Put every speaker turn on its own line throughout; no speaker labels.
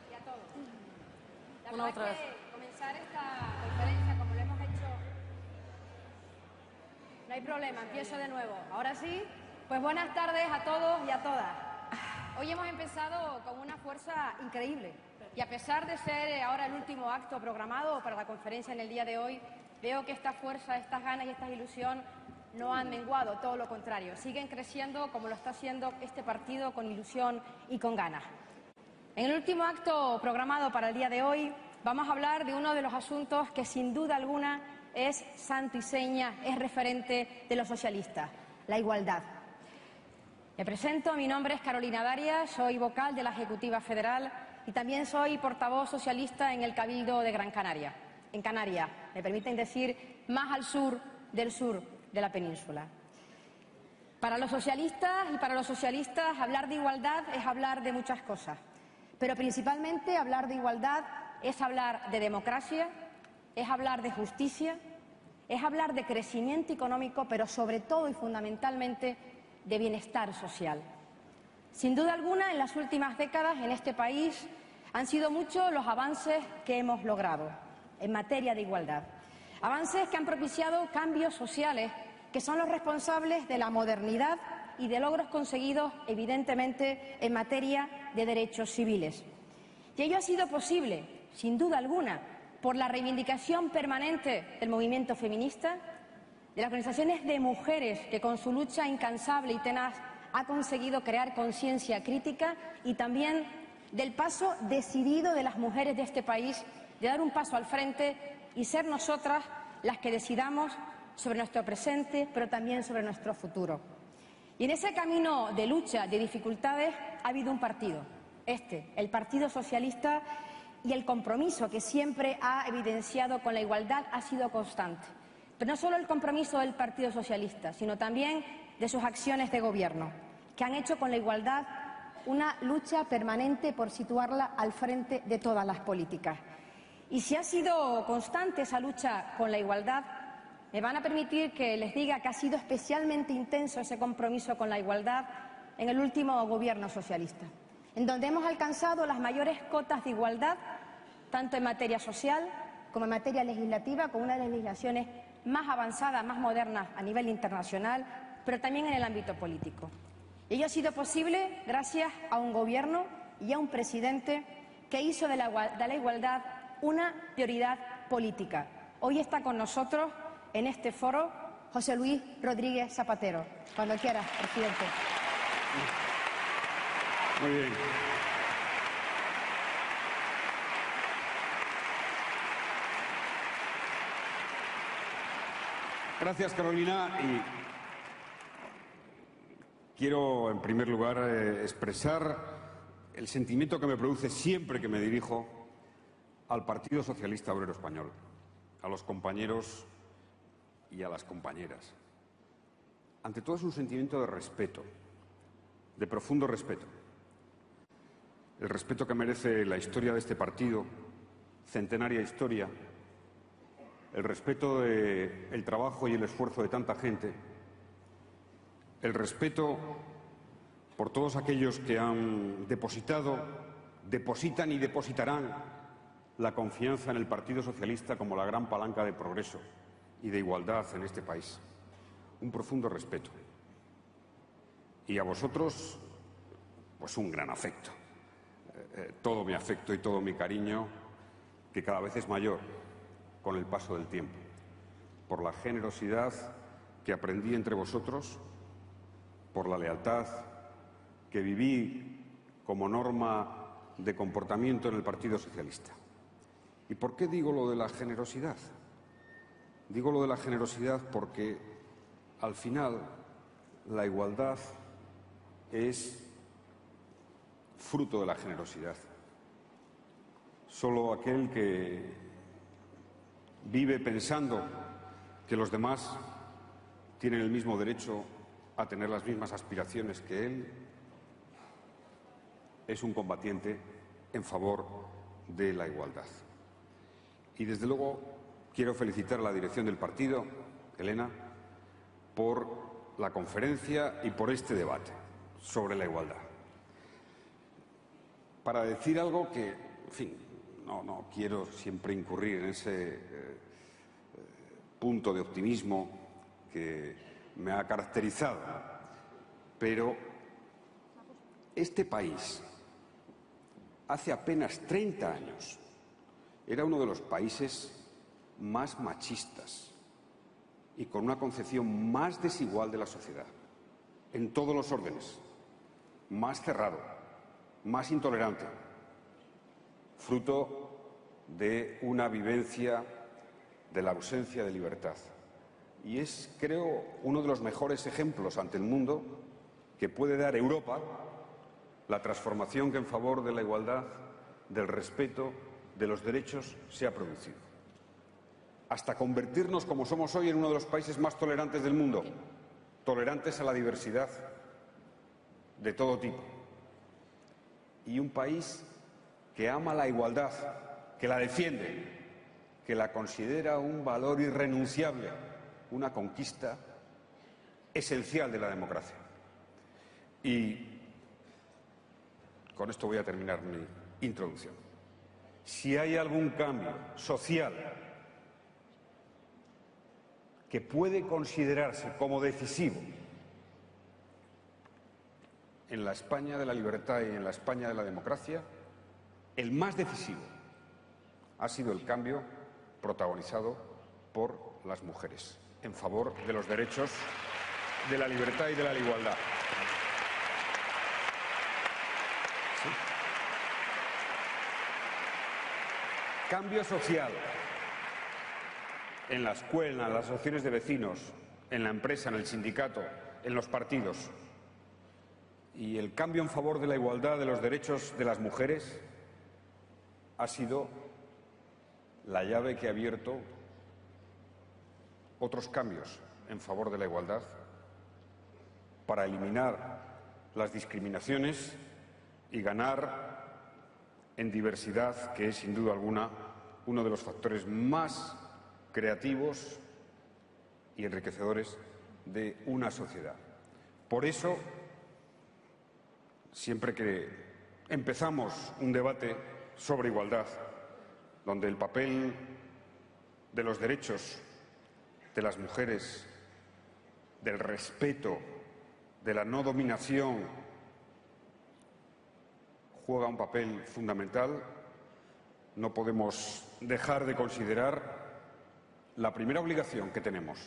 y a todos. La verdad es que comenzar esta conferencia como lo hemos hecho... No hay problema, empiezo de nuevo. Ahora sí, pues buenas tardes a todos y a todas. Hoy hemos empezado con una fuerza increíble y a pesar de ser ahora el último acto programado para la conferencia en el día de hoy, veo que esta fuerza, estas ganas y esta ilusión no han menguado, todo lo contrario, siguen creciendo como lo está haciendo este partido con ilusión y con ganas. En el último acto programado para el día de hoy vamos a hablar de uno de los asuntos que sin duda alguna es santo y seña, es referente de los socialistas, la igualdad. Me presento, mi nombre es Carolina Darias, soy vocal de la Ejecutiva Federal y también soy portavoz socialista en el Cabildo de Gran Canaria, en Canarias, me permiten decir, más al sur de la península. Para los socialistas hablar de igualdad es hablar de muchas cosas, pero principalmente hablar de igualdad es hablar de democracia, es hablar de justicia, es hablar de crecimiento económico, pero sobre todo y fundamentalmente de bienestar social. Sin duda alguna, en las últimas décadas en este país han sido muchos los avances que hemos logrado en materia de igualdad. Avances que han propiciado cambios sociales que son los responsables de la modernidad y de logros conseguidos, evidentemente, en materia de derechos civiles. Y ello ha sido posible, sin duda alguna, por la reivindicación permanente del movimiento feminista, de las organizaciones de mujeres que con su lucha incansable y tenaz ha conseguido crear conciencia crítica y también del paso decidido de las mujeres de este país de dar un paso al frente y ser nosotras las que decidamos sobre nuestro presente, pero también sobre nuestro futuro. Y en ese camino de lucha, de dificultades, ha habido un partido, el Partido Socialista, y el compromiso que siempre ha evidenciado con la igualdad ha sido constante. Pero no solo el compromiso del Partido Socialista, sino también de sus acciones de gobierno, que han hecho con la igualdad una lucha permanente por situarla al frente de todas las políticas. Y si ha sido constante esa lucha con la igualdad, me van a permitir que les diga que ha sido especialmente intenso ese compromiso con la igualdad en el último gobierno socialista, en donde hemos alcanzado las mayores cotas de igualdad, tanto en materia social como en materia legislativa, con una de las legislaciones más avanzadas, más modernas a nivel internacional, pero también en el ámbito político. Y ello ha sido posible gracias a un gobierno y a un presidente que hizo de la igualdad una prioridad política. Hoy está con nosotros en este foro José Luis Rodríguez Zapatero. Cuando quiera, presidente.
Muy bien. Gracias, Carolina. Y quiero, en primer lugar, expresar el sentimiento que me produce siempre que me dirijo al Partido Socialista Obrero Español, a los compañeros y a las compañeras. Ante todo es un sentimiento de respeto, de profundo respeto. El respeto que merece la historia de este partido, centenaria historia, el respeto del trabajo y el esfuerzo de tanta gente, el respeto por todos aquellos que han depositado, depositan y depositarán la confianza en el Partido Socialista como la gran palanca de progreso y de igualdad en este país. Un profundo respeto. Y a vosotros, pues un gran afecto. Todo mi afecto y todo mi cariño, que cada vez es mayor con el paso del tiempo, por la generosidad que aprendí entre vosotros, por la lealtad que viví como norma de comportamiento en el Partido Socialista. ¿Y por qué digo lo de la generosidad? Digo lo de la generosidad porque, al final, la igualdad es fruto de la generosidad. Solo aquel que vive pensando que los demás tienen el mismo derecho a tener las mismas aspiraciones que él es un combatiente en favor de la igualdad. Y desde luego quiero felicitar a la dirección del partido, Elena, por la conferencia y por este debate sobre la igualdad. Para decir algo que, en fin, no quiero siempre incurrir en ese punto de optimismo que me ha caracterizado, pero este país hace apenas 30 años era uno de los países más machistas y con una concepción más desigual de la sociedad, en todos los órdenes, más cerrado, más intolerante, fruto de una vivencia de la ausencia de libertad. Y es, creo, uno de los mejores ejemplos ante el mundo que puede dar Europa la transformación que en favor de la igualdad, del respeto, de los derechos se ha producido. Hasta convertirnos, como somos hoy, en uno de los países más tolerantes del mundo, tolerantes a la diversidad de todo tipo. Y un país que ama la igualdad, que la defiende, que la considera un valor irrenunciable, una conquista esencial de la democracia. Y con esto voy a terminar mi introducción. Si hay algún cambio social que puede considerarse como decisivo en la España de la libertad y en la España de la democracia, el más decisivo ha sido el cambio protagonizado por las mujeres en favor de los derechos, de la libertad y de la igualdad. ¿Sí? Cambio social en la escuela, en las asociaciones de vecinos, en la empresa, en el sindicato, en los partidos. Y el cambio en favor de la igualdad, de los derechos de las mujeres, ha sido la llave que ha abierto otros cambios en favor de la igualdad para eliminar las discriminaciones y ganar en diversidad, que es sin duda alguna uno de los factores más creativos y enriquecedores de una sociedad. Por eso, siempre que empezamos un debate sobre igualdad, donde el papel de los derechos de las mujeres, del respeto, de la no dominación, juega un papel fundamental, no podemos dejar de considerar la primera obligación que tenemos.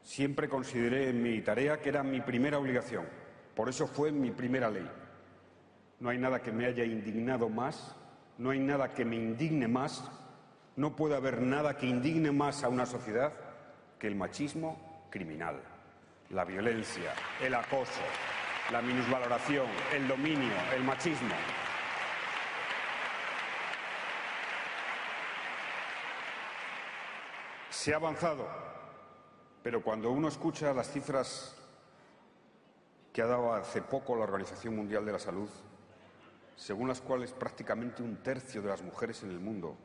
Siempre consideré en mi tarea que era mi primera obligación, por eso fue mi primera ley. No hay nada que me haya indignado más, no hay nada que me indigne más, no puede haber nada que indigne más a una sociedad que el machismo criminal, la violencia, el acoso, la minusvaloración, el dominio, el machismo. Se ha avanzado, pero cuando uno escucha las cifras que ha dado hace poco la Organización Mundial de la Salud, según las cuales prácticamente un tercio de las mujeres en el mundo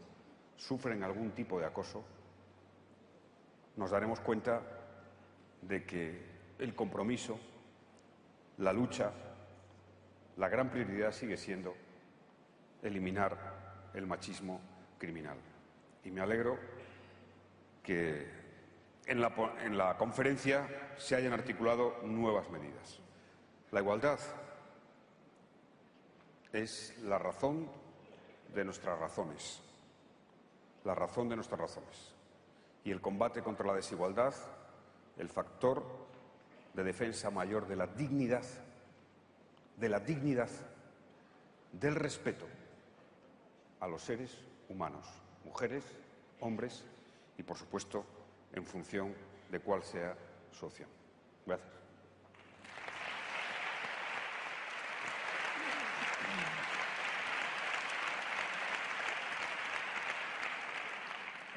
sufren algún tipo de acoso, nos daremos cuenta de que el compromiso, la lucha, la gran prioridad sigue siendo eliminar el machismo criminal. Y me alegro que en la conferencia se hayan articulado nuevas medidas. La igualdad es la razón de nuestras razones, la razón de nuestras razones. Y el combate contra la desigualdad, el factor de defensa mayor de la dignidad, del respeto a los seres humanos, mujeres, hombres y, por supuesto, en función de cuál sea su opción. Gracias.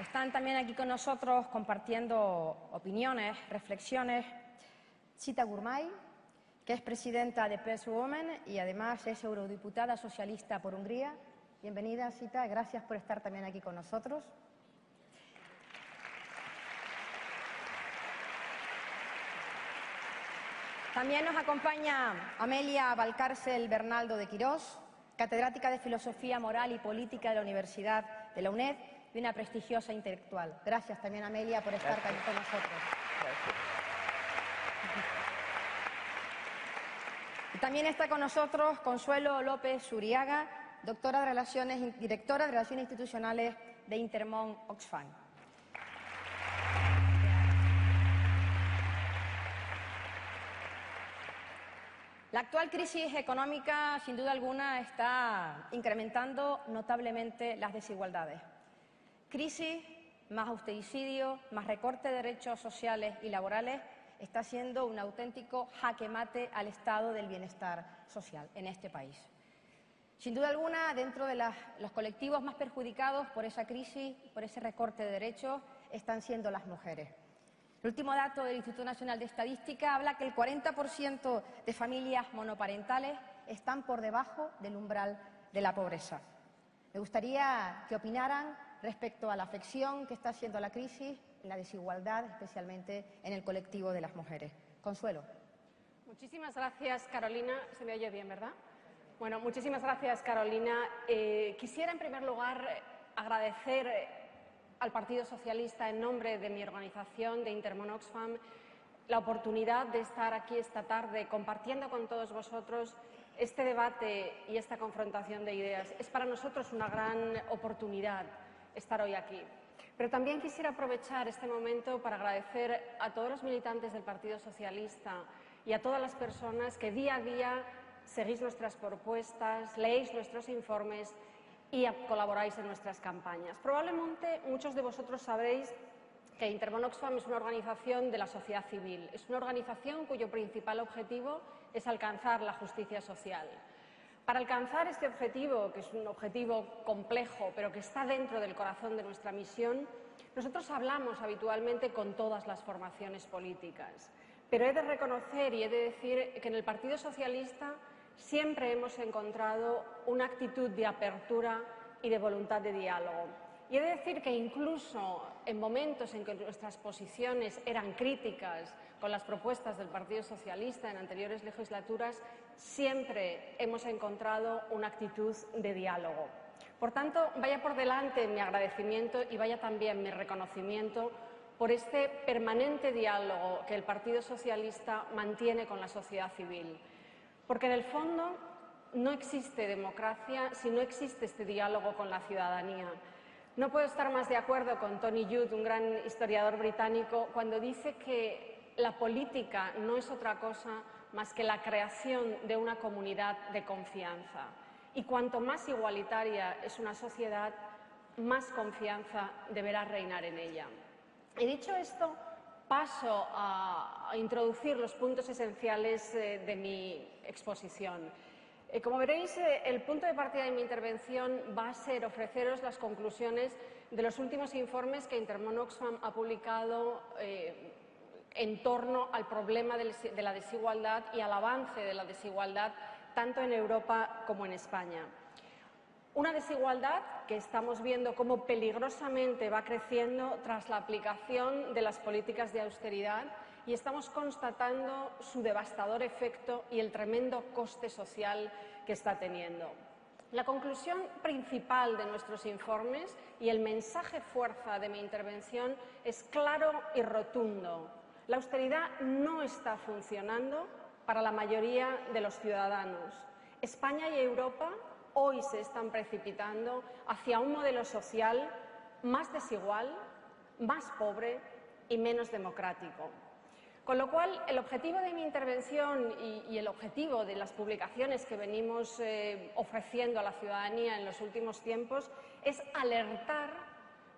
Están también aquí con nosotros compartiendo opiniones, reflexiones, Chita Gurmai, que es presidenta de PES Women y además es eurodiputada socialista por Hungría. Bienvenida, Chita, gracias por estar también aquí con nosotros. También nos acompaña Amelia Valcárcel Bernaldo de Quirós, catedrática de Filosofía Moral y Política de la Universidad de la UNED y una prestigiosa intelectual. Gracias también, Amelia, por estar aquí con nosotros.
Gracias.
Y también está con nosotros Consuelo López Uriaga, directora de Relaciones Institucionales de Intermón Oxfam. La actual crisis económica, sin duda alguna, está incrementando notablemente las desigualdades. Crisis, más austericidio, más recorte de derechos sociales y laborales, está siendo un auténtico jaque mate al estado del bienestar social en este país. Sin duda alguna, dentro de los colectivos más perjudicados por esa crisis, por ese recorte de derechos, están siendo las mujeres. El último dato del Instituto Nacional de Estadística habla que el 40% de familias monoparentales están por debajo del umbral de la pobreza. Me gustaría que opinaran respecto a la afección que está haciendo la crisis, la desigualdad, especialmente en el colectivo de las mujeres. Consuelo.
Muchísimas gracias, Carolina. Se me oye bien, ¿verdad? Bueno, muchísimas gracias, Carolina. Quisiera, en primer lugar, agradecer al Partido Socialista, en nombre de mi organización, de Intermón Oxfam, la oportunidad de estar aquí esta tarde compartiendo con todos vosotros este debate y esta confrontación de ideas. Es para nosotros una gran oportunidad estar hoy aquí. Pero también quisiera aprovechar este momento para agradecer a todos los militantes del Partido Socialista y a todas las personas que día a día seguís nuestras propuestas, leéis nuestros informes y colaboráis en nuestras campañas. Probablemente muchos de vosotros sabréis que Intermón Oxfam es una organización de la sociedad civil. Es una organización cuyo principal objetivo es alcanzar la justicia social. Para alcanzar este objetivo, que es un objetivo complejo, pero que está dentro del corazón de nuestra misión, nosotros hablamos habitualmente con todas las formaciones políticas. Pero he de reconocer y he de decir que en el Partido Socialista siempre hemos encontrado una actitud de apertura y de voluntad de diálogo. Y he de decir que incluso en momentos en que nuestras posiciones eran críticas con las propuestas del Partido Socialista en anteriores legislaturas, siempre hemos encontrado una actitud de diálogo. Por tanto, vaya por delante mi agradecimiento y vaya también mi reconocimiento por este permanente diálogo que el Partido Socialista mantiene con la sociedad civil. Porque en el fondo no existe democracia si no existe este diálogo con la ciudadanía. No puedo estar más de acuerdo con Tony Judt, un gran historiador británico, cuando dice que la política no es otra cosa más que la creación de una comunidad de confianza. Y cuanto más igualitaria es una sociedad, más confianza deberá reinar en ella. Y dicho esto, paso a introducir los puntos esenciales de mi exposición. Como veréis, el punto de partida de mi intervención va a ser ofreceros las conclusiones de los últimos informes que Intermón Oxfam ha publicado en torno al problema de la desigualdad y al avance de la desigualdad tanto en Europa como en España. Una desigualdad que estamos viendo cómo peligrosamente va creciendo tras la aplicación de las políticas de austeridad y estamos constatando su devastador efecto y el tremendo coste social que está teniendo. La conclusión principal de nuestros informes y el mensaje fuerza de mi intervención es claro y rotundo. La austeridad no está funcionando para la mayoría de los ciudadanos. España y Europa hoy se están precipitando hacia un modelo social más desigual, más pobre y menos democrático. Con lo cual, el objetivo de mi intervención y el objetivo de las publicaciones que venimos ofreciendo a la ciudadanía en los últimos tiempos es alertar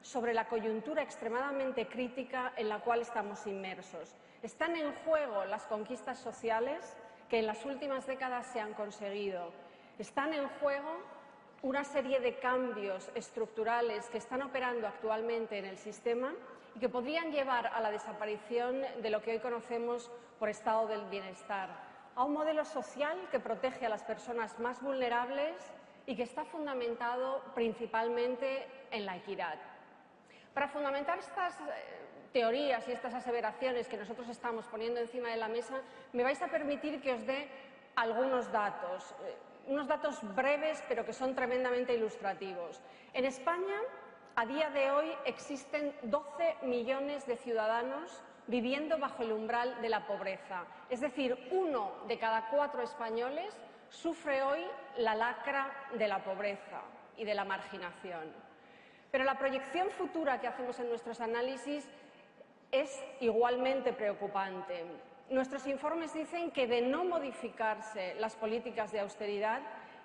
sobre la coyuntura extremadamente crítica en la cual estamos inmersos. Están en juego las conquistas sociales que en las últimas décadas se han conseguido. Están en juego una serie de cambios estructurales que están operando actualmente en el sistema y que podrían llevar a la desaparición de lo que hoy conocemos por estado del bienestar, a un modelo social que protege a las personas más vulnerables y que está fundamentado principalmente en la equidad. Para fundamentar estos teorías y estas aseveraciones que nosotros estamos poniendo encima de la mesa, me vais a permitir que os dé algunos datos, unos datos breves pero que son tremendamente ilustrativos. En España, a día de hoy, existen 12 millones de ciudadanos viviendo bajo el umbral de la pobreza. Es decir, 1 de cada 4 españoles sufre hoy la lacra de la pobreza y de la marginación. Pero la proyección futura que hacemos en nuestros análisis es igualmente preocupante. Nuestros informes dicen que, de no modificarse las políticas de austeridad,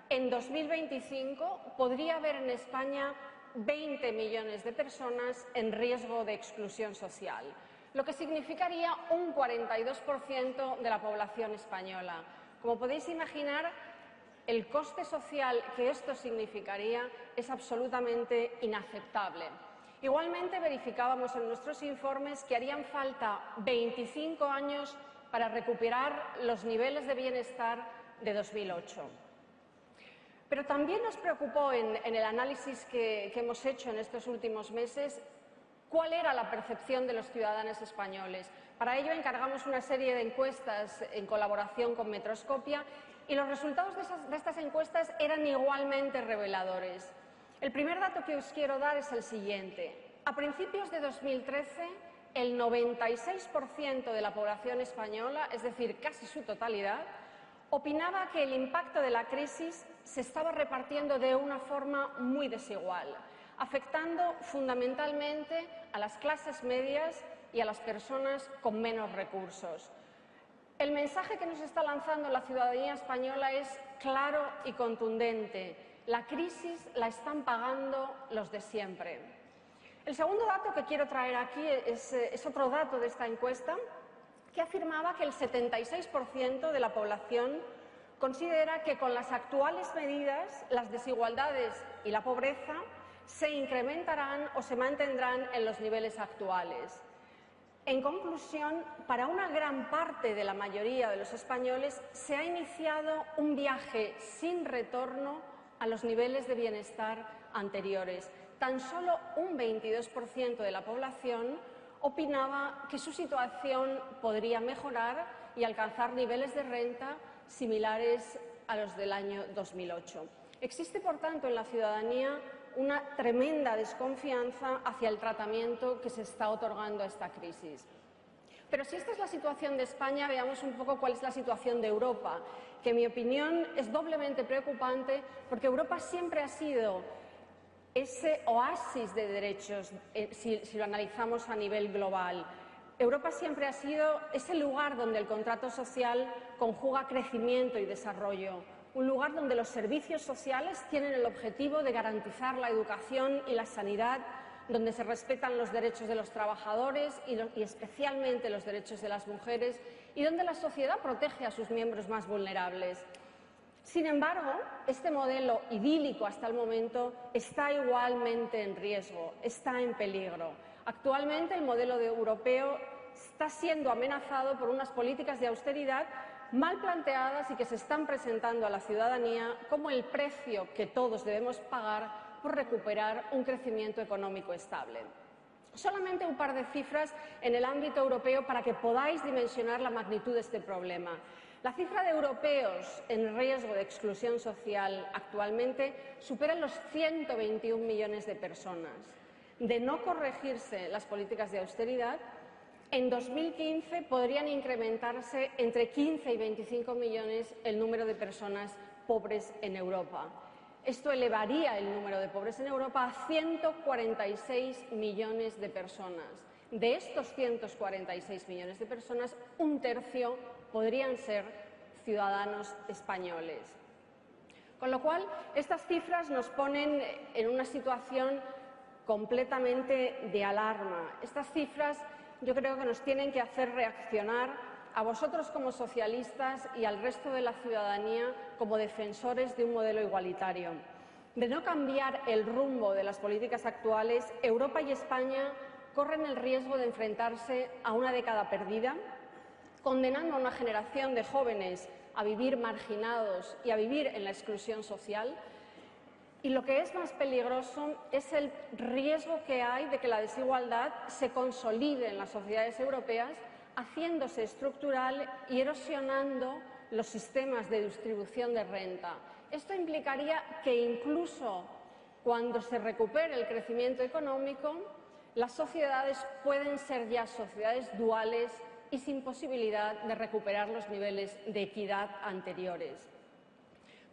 en 2025 podría haber en España 20 millones de personas en riesgo de exclusión social, lo que significaría un 42% de la población española. Como podéis imaginar, el coste social que esto significaría es absolutamente inaceptable. Igualmente, verificábamos en nuestros informes que harían falta 25 años para recuperar los niveles de bienestar de 2008. Pero también nos preocupó en el análisis que hemos hecho en estos últimos meses cuál era la percepción de los ciudadanos españoles. Para ello encargamos una serie de encuestas en colaboración con Metroscopia y los resultados de estas encuestas eran igualmente reveladores. El primer dato que os quiero dar es el siguiente. A principios de 2013, el 96% de la población española, es decir, casi su totalidad, opinaba que el impacto de la crisis se estaba repartiendo de una forma muy desigual, afectando fundamentalmente a las clases medias y a las personas con menos recursos. El mensaje que nos está lanzando la ciudadanía española es claro y contundente. La crisis la están pagando los de siempre. El segundo dato que quiero traer aquí es otro dato de esta encuesta que afirmaba que el 76% de la población considera que con las actuales medidas las desigualdades y la pobreza se incrementarán o se mantendrán en los niveles actuales. En conclusión, para una gran parte de la mayoría de los españoles se ha iniciado un viaje sin retorno a los niveles de bienestar anteriores. Tan solo un 22% de la población opinaba que su situación podría mejorar y alcanzar niveles de renta similares a los del año 2008. Existe, por tanto, en la ciudadanía una tremenda desconfianza hacia el tratamiento que se está otorgando a esta crisis. Pero si esta es la situación de España, veamos un poco cuál es la situación de Europa, que en mi opinión es doblemente preocupante porque Europa siempre ha sido ese oasis de derechos, si lo analizamos a nivel global. Europa siempre ha sido ese lugar donde el contrato social conjuga crecimiento y desarrollo, un lugar donde los servicios sociales tienen el objetivo de garantizar la educación y la sanidad, donde se respetan los derechos de los trabajadores y especialmente los derechos de las mujeres, y donde la sociedad protege a sus miembros más vulnerables. Sin embargo, este modelo idílico hasta el momento está igualmente en riesgo, está en peligro. Actualmente el modelo europeo está siendo amenazado por unas políticas de austeridad mal planteadas y que se están presentando a la ciudadanía como el precio que todos debemos pagar por recuperar un crecimiento económico estable. Solamente un par de cifras en el ámbito europeo para que podáis dimensionar la magnitud de este problema. La cifra de europeos en riesgo de exclusión social actualmente supera los 121 millones de personas. De no corregirse las políticas de austeridad, en 2015 podrían incrementarse entre 15 y 25 millones el número de personas pobres en Europa. Esto elevaría el número de pobres en Europa a 146 millones de personas. De estos 146 millones de personas, un tercio podrían ser ciudadanos españoles. Con lo cual, estas cifras nos ponen en una situación completamente de alarma. Estas cifras yo creo que nos tienen que hacer reaccionar a vosotros como socialistas y al resto de la ciudadanía como defensores de un modelo igualitario. De no cambiar el rumbo de las políticas actuales, Europa y España corren el riesgo de enfrentarse a una década perdida, condenando a una generación de jóvenes a vivir marginados y a vivir en la exclusión social, Y lo que es más peligroso es el riesgo que hay de que la desigualdad se consolide en las sociedades europeas, haciéndose estructural y erosionando los sistemas de distribución de renta. Esto implicaría que incluso cuando se recupere el crecimiento económico, las sociedades pueden ser ya sociedades duales y sin posibilidad de recuperar los niveles de equidad anteriores.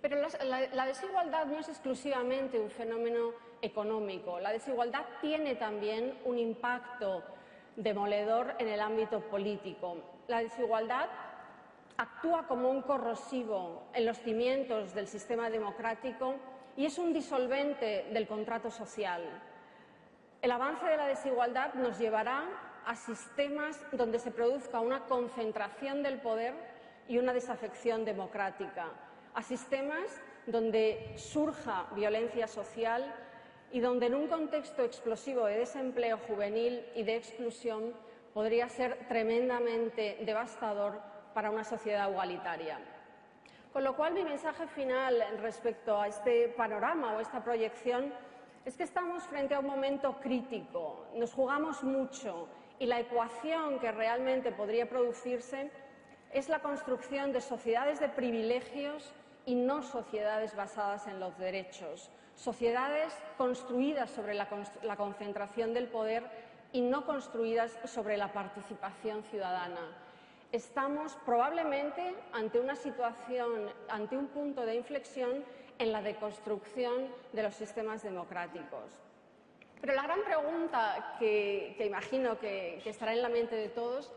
Pero la desigualdad no es exclusivamente un fenómeno económico. La desigualdad tiene también un impacto demoledor en el ámbito político. La desigualdad actúa como un corrosivo en los cimientos del sistema democrático y es un disolvente del contrato social. El avance de la desigualdad nos llevará a sistemas donde se produzca una concentración del poder y una desafección democrática, a sistemas donde surja violencia social y donde en un contexto explosivo de desempleo juvenil y de exclusión podría ser tremendamente devastador para una sociedad igualitaria. Con lo cual, mi mensaje final respecto a este panorama o esta proyección es que estamos frente a un momento crítico, nos jugamos mucho y la ecuación que realmente podría producirse es la construcción de sociedades de privilegios y no sociedades basadas en los derechos, sociedades construidas sobre la concentración del poder y no construidas sobre la participación ciudadana. Estamos probablemente ante una situación, ante un punto de inflexión en la deconstrucción de los sistemas democráticos. Pero la gran pregunta que imagino que estará en la mente de todos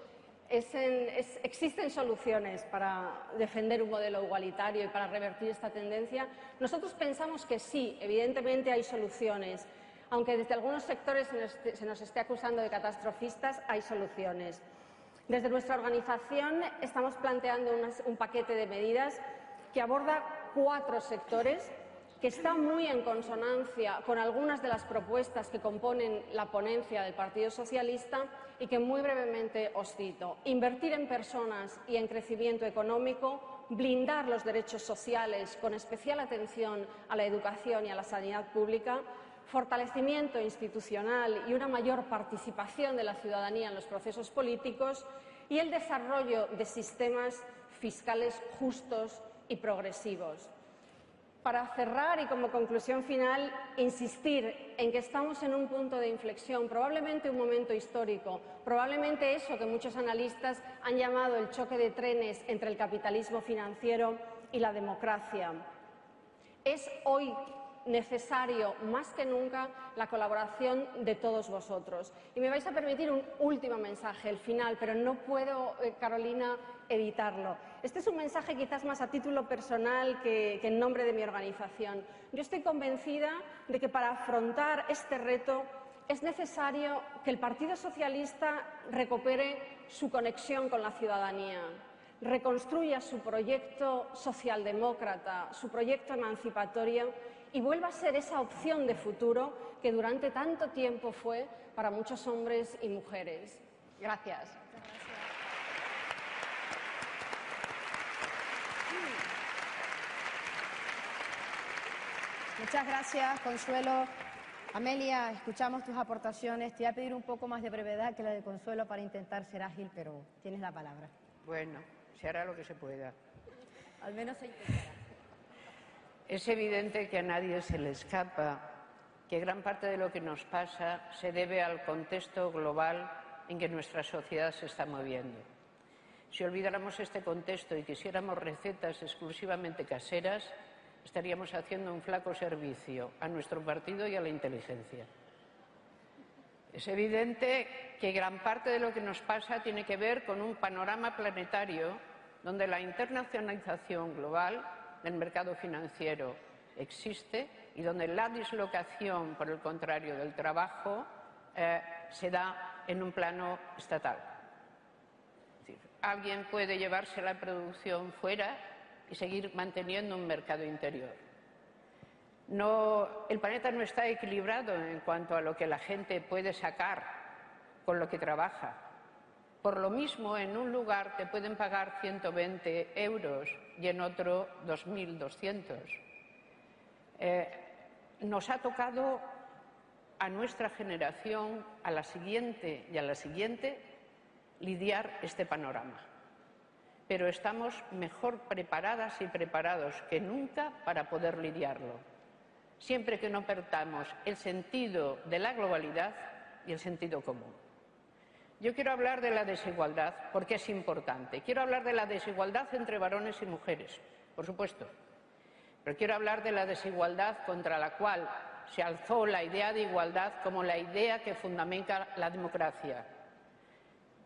¿existen soluciones para defender un modelo igualitario y para revertir esta tendencia? Nosotros pensamos que sí, evidentemente hay soluciones. Aunque desde algunos sectores se nos esté acusando de catastrofistas, hay soluciones. Desde nuestra organización estamos planteando un paquete de medidas que aborda 4 sectores que están muy en consonancia con algunas de las propuestas que componen la ponencia del Partido Socialista y que muy brevemente os cito. Invertir en personas y en crecimiento económico, blindar los derechos sociales con especial atención a la educación y a la sanidad pública, fortalecimiento institucional y una mayor participación de la ciudadanía en los procesos políticos y el desarrollo de sistemas fiscales justos y progresivos. Para cerrar y como conclusión final, insistir en que estamos en un punto de inflexión, probablemente un momento histórico, probablemente eso que muchos analistas han llamado el choque de trenes entre el capitalismo financiero y la democracia. Es hoy necesario más que nunca la colaboración de todos vosotros. Y me vais a permitir un último mensaje, el final, pero no puedo, Carolina, evitarlo. Este es un mensaje quizás más a título personal que en nombre de mi organización. Yo estoy convencida de que para afrontar este reto es necesario que el Partido Socialista recupere su conexión con la ciudadanía, reconstruya su proyecto socialdemócrata, su proyecto emancipatorio y vuelva a ser esa opción de futuro que durante tanto tiempo fue para muchos hombres y mujeres. Gracias.
Muchas gracias, Consuelo. Amelia, escuchamos tus aportaciones. Te voy a pedir un poco más de brevedad que la de Consuelo para intentar ser ágil, pero tienes la palabra.
Bueno, se hará lo que se pueda.
Al menos se intentará.
Es evidente que a nadie se le escapa que gran parte de lo que nos pasa se debe al contexto global en que nuestra sociedad se está moviendo. Si olvidáramos este contexto y quisiéramos recetas exclusivamente caseras, estaríamos haciendo un flaco servicio a nuestro partido y a la inteligencia. Es evidente que gran parte de lo que nos pasa tiene que ver con un panorama planetario donde la internacionalización global del mercado financiero existe y donde la dislocación, por el contrario, del trabajo se da en un plano estatal. Es decir, alguien puede llevarse la producción fuera y seguir manteniendo un mercado interior. El planeta no está equilibrado en cuanto a lo que la gente puede sacar con lo que trabaja. Por lo mismo, en un lugar te pueden pagar 120 euros y en otro 2.200. nos ha tocado a nuestra generación, a la siguiente y a la siguiente, lidiar este panorama. Pero estamos mejor preparadas y preparados que nunca para poder lidiarlo, siempre que no perdamos el sentido de la globalidad y el sentido común. Yo quiero hablar de la desigualdad porque es importante. Quiero hablar de la desigualdad entre varones y mujeres, por supuesto. Pero quiero hablar de la desigualdad contra la cual se alzó la idea de igualdad como la idea que fundamenta la democracia.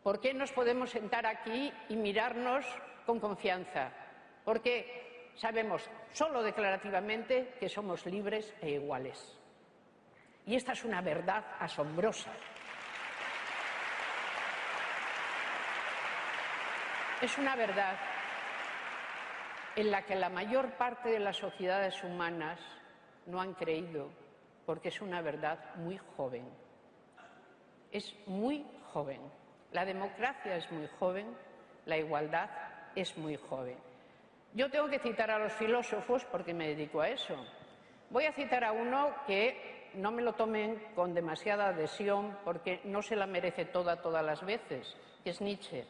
¿Por qué nos podemos sentar aquí y mirarnos con confianza? Porque sabemos, solo declarativamente, que somos libres e iguales. Y esta es una verdad asombrosa. Es una verdad en la que la mayor parte de las sociedades humanas no han creído, porque es una verdad muy joven. Es muy joven. La democracia es muy joven, la igualdad es muy joven. Yo tengo que citar a los filósofos porque me dedico a eso. Voy a citar a uno que no me lo tomen con demasiada adhesión porque no se la merece todas las veces, que es Nietzsche.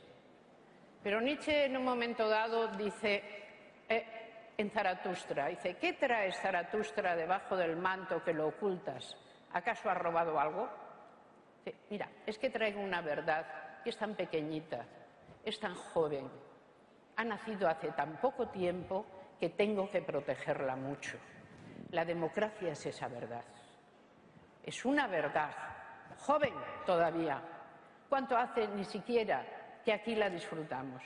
Pero Nietzsche en un momento dado dice, en Zaratustra, dice, ¿qué traes, Zaratustra, debajo del manto que lo ocultas? ¿Acaso has robado algo? Dice, mira, es que traigo una verdad que es tan pequeñita, es tan joven, ha nacido hace tan poco tiempo que tengo que protegerla mucho. La democracia es esa verdad. Es una verdad, joven todavía. ¿Cuánto hace ni siquiera que aquí la disfrutamos?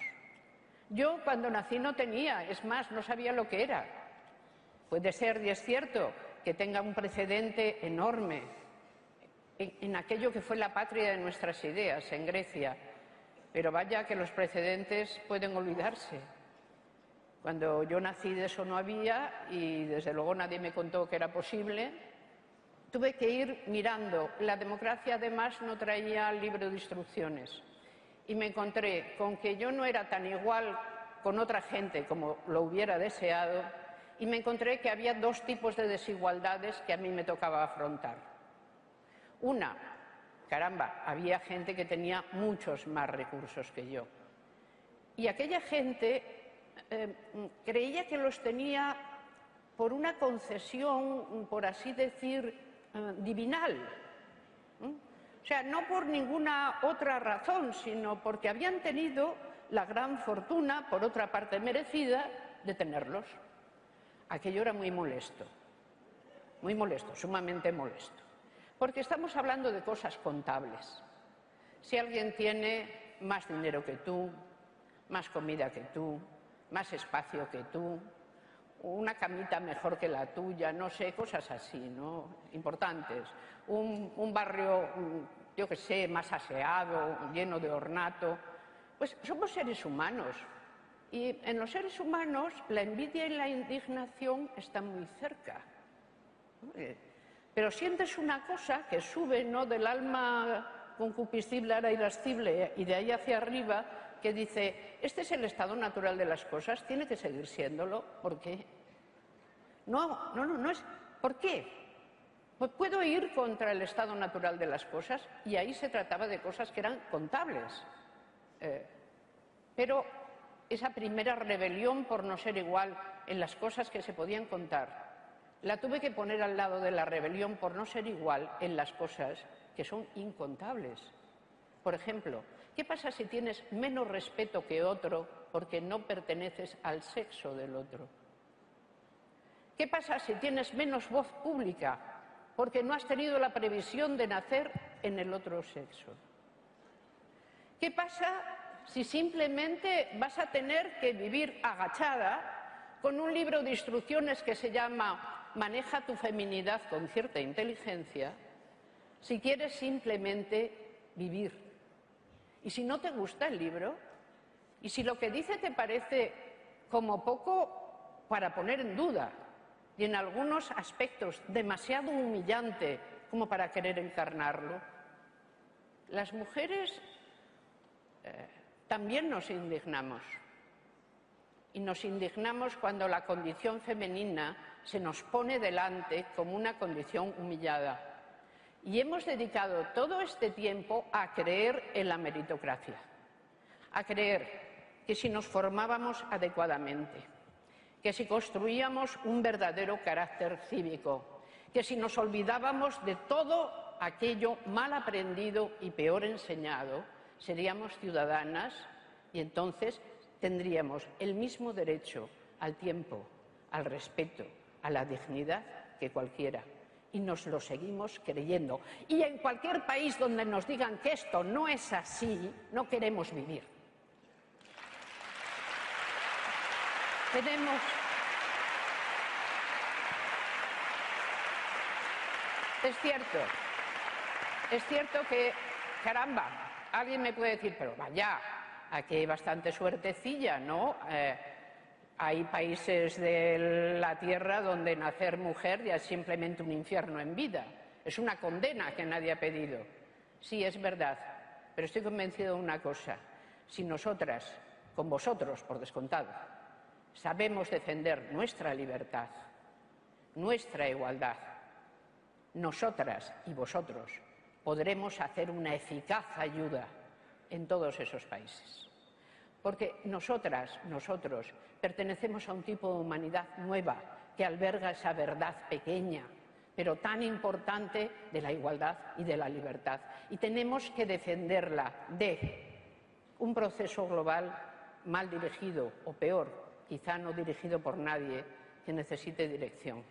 Yo cuando nací no tenía, es más, no sabía lo que era. Puede ser, y es cierto, que tenga un precedente enorme en aquello que fue la patria de nuestras ideas, en Grecia. Pero vaya que los precedentes pueden olvidarse. Cuando yo nací de eso no había y desde luego nadie me contó que era posible. Tuve que ir mirando. La democracia además no traía libro de instrucciones. Y me encontré con que yo no era tan igual con otra gente como lo hubiera deseado, y me encontré que había dos tipos de desigualdades que a mí me tocaba afrontar. Una, caramba, había gente que tenía muchos más recursos que yo. Y aquella gente creía que los tenía por una concesión, por así decir, divinal. O sea, no por ninguna otra razón, sino porque habían tenido la gran fortuna, por otra parte merecida, de tenerlos. Aquello era muy molesto, sumamente molesto. Porque estamos hablando de cosas contables. Si alguien tiene más dinero que tú, más comida que tú, más espacio que tú, una camita mejor que la tuya, no sé, cosas así, ¿no? Importantes. Un barrio, yo qué sé, más aseado, lleno de ornato. Pues somos seres humanos. Y en los seres humanos la envidia y la indignación están muy cerca. Pero sientes una cosa que sube, ¿no?, del alma concupiscible a la irascible y de ahí hacia arriba, que dice, este es el estado natural de las cosas, tiene que seguir siéndolo. ¿Por qué? No es. ¿Por qué? Pues puedo ir contra el estado natural de las cosas, y ahí se trataba de cosas que eran contables. Pero esa primera rebelión por no ser igual en las cosas que se podían contar, la tuve que poner al lado de la rebelión por no ser igual en las cosas que son incontables. Por ejemplo, ¿qué pasa si tienes menos respeto que otro porque no perteneces al sexo del otro? ¿Qué pasa si tienes menos voz pública porque no has tenido la previsión de nacer en el otro sexo? ¿Qué pasa si simplemente vas a tener que vivir agachada con un libro de instrucciones que se llama Maneja tu feminidad con cierta inteligencia, si quieres simplemente vivir? Y si no te gusta el libro, y si lo que dice te parece como poco para poner en duda, y en algunos aspectos demasiado humillante como para querer encarnarlo, las mujeres también nos indignamos. Y nos indignamos cuando la condición femenina se nos pone delante como una condición humillada. Y hemos dedicado todo este tiempo a creer en la meritocracia, a creer que si nos formábamos adecuadamente, que si construíamos un verdadero carácter cívico, que si nos olvidábamos de todo aquello mal aprendido y peor enseñado, seríamos ciudadanas y entonces tendríamos el mismo derecho al tiempo, al respeto, a la dignidad que cualquiera. Y nos lo seguimos creyendo. Y en cualquier país donde nos digan que esto no es así, no queremos vivir. Es cierto que, caramba, alguien me puede decir, pero vaya, aquí hay bastante suertecilla, ¿no? Hay países de la Tierra donde nacer mujer ya es simplemente un infierno en vida. Es una condena que nadie ha pedido. Sí, es verdad, pero estoy convencido de una cosa. Si nosotras, con vosotros, por descontado, sabemos defender nuestra libertad, nuestra igualdad, nosotras y vosotros podremos hacer una eficaz ayuda en todos esos países. Porque nosotros pertenecemos a un tipo de humanidad nueva que alberga esa verdad pequeña, pero tan importante de la igualdad y de la libertad. Y tenemos que defenderla de un proceso global mal dirigido o peor, quizá no dirigido por nadie, que necesite dirección.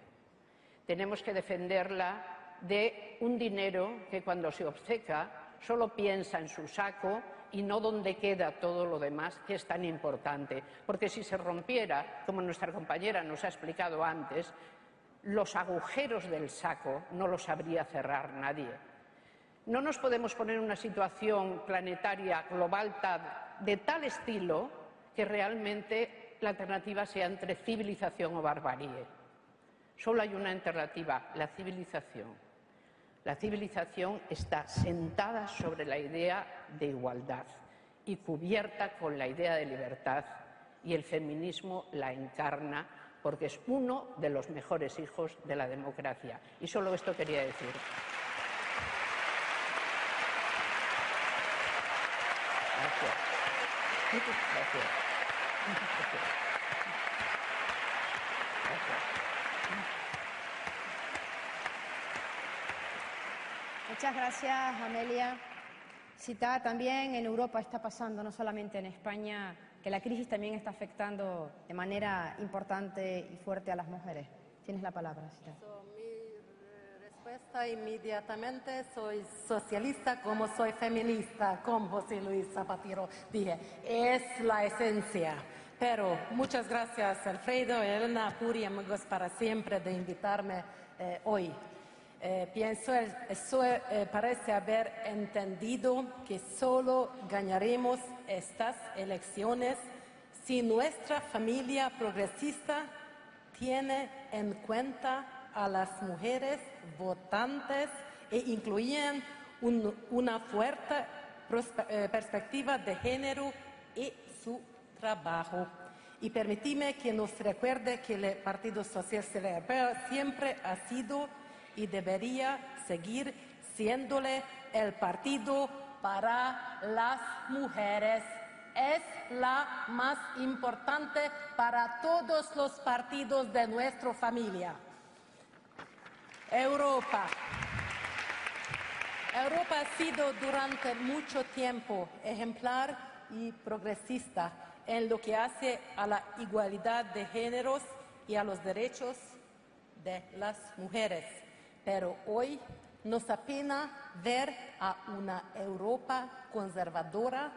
Tenemos que defenderla de un dinero que cuando se obceca solo piensa en su saco y no dónde queda todo lo demás, que es tan importante. Porque si se rompiera, como nuestra compañera nos ha explicado antes, los agujeros del saco no los sabría cerrar nadie. No nos podemos poner en una situación planetaria global de tal estilo que realmente la alternativa sea entre civilización o barbarie. Solo hay una alternativa, la civilización. La civilización está sentada sobre la idea de igualdad y cubierta con la idea de libertad, y el feminismo la encarna porque es uno de los mejores hijos de la democracia. Y solo esto quería decir. Gracias. Muchas gracias.
Muchas gracias, Amelia. Citada también en Europa está pasando, no solamente en España, que la crisis también está afectando de manera importante y fuerte a las mujeres. Tienes la palabra, Citada.
Mi respuesta inmediatamente, soy socialista como soy feminista, como José Luis Zapatero dije, es la esencia. Pero muchas gracias, Alfredo, Elena, Puri, amigos, para siempre de invitarme hoy. Pienso, parece haber entendido que solo ganaremos estas elecciones si nuestra familia progresista tiene en cuenta a las mujeres votantes e incluyen una fuerte perspectiva de género y su trabajo. Y permíteme que nos recuerde que el Partido Socialista Europeo siempre ha sido y debería seguir siéndole el partido para las mujeres. Es la más importante para todos los partidos de nuestra familia. Europa ha sido durante mucho tiempo ejemplar y progresista en lo que hace a la igualdad de géneros y a los derechos de las mujeres. Pero hoy nos apena ver a una Europa conservadora,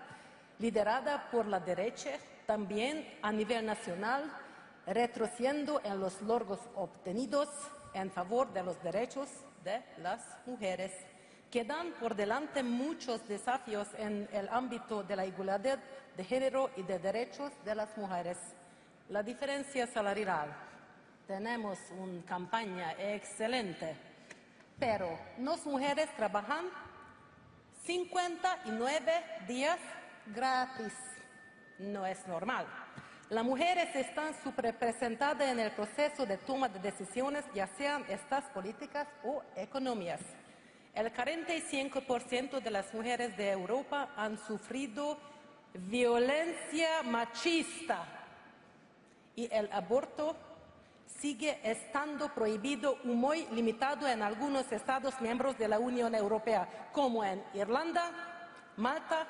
liderada por la derecha, también a nivel nacional, retrocediendo en los logros obtenidos en favor de los derechos de las mujeres. Quedan por delante muchos desafíos en el ámbito de la igualdad de género y de derechos de las mujeres. La diferencia salarial. Tenemos una campaña excelente, pero las mujeres trabajan 59 días gratis. No es normal. Las mujeres están subrepresentadas en el proceso de toma de decisiones, ya sean estas políticas o económicas. El 45% de las mujeres de Europa han sufrido violencia machista y el aborto sigue estando prohibido o muy limitado en algunos Estados miembros de la Unión Europea, como en Irlanda, Malta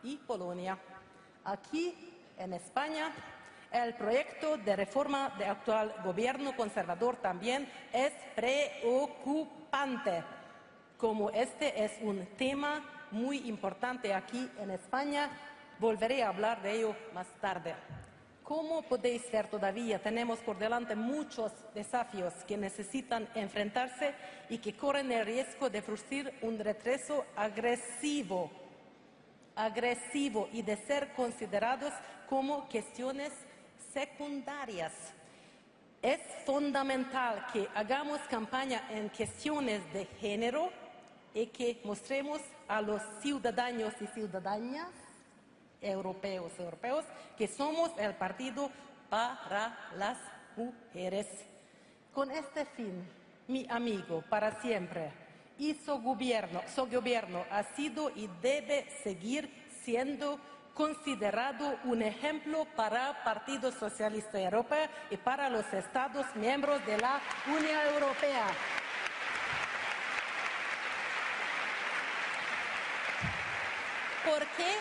y Polonia. Aquí, en España, el proyecto de reforma del actual gobierno conservador también es preocupante. Como este es un tema muy importante aquí en España, volveré a hablar de ello más tarde. Como podéis ver, todavía tenemos por delante muchos desafíos que necesitan enfrentarse y que corren el riesgo de producir un retroceso agresivo y de ser considerados como cuestiones secundarias. Es fundamental que hagamos campaña en cuestiones de género y que mostremos a los ciudadanos y ciudadanas europeos que somos el partido para las mujeres. Con este fin, mi amigo para siempre y su gobierno ha sido y debe seguir siendo considerado un ejemplo para el Partido Socialista Europeo y para los Estados miembros de la Unión Europea. Porque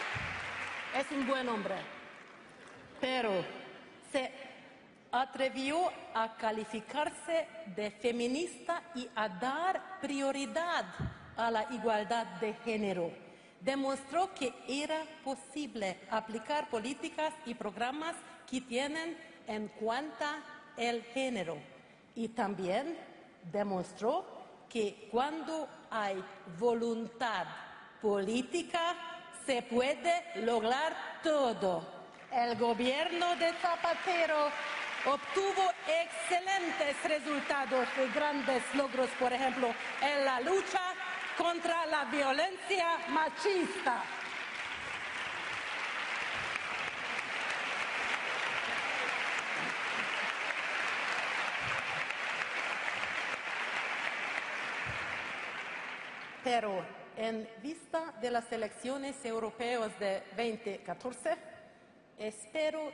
es un buen hombre, pero se atrevió a calificarse de feminista y a dar prioridad a la igualdad de género. Demostró que era posible aplicar políticas y programas que tienen en cuenta el género. Y también demostró que cuando hay voluntad política, se puede lograr todo. El gobierno de Zapatero obtuvo excelentes resultados y grandes logros, por ejemplo, en la lucha contra la violencia machista. Pero en vista de las elecciones europeas de 2014, espero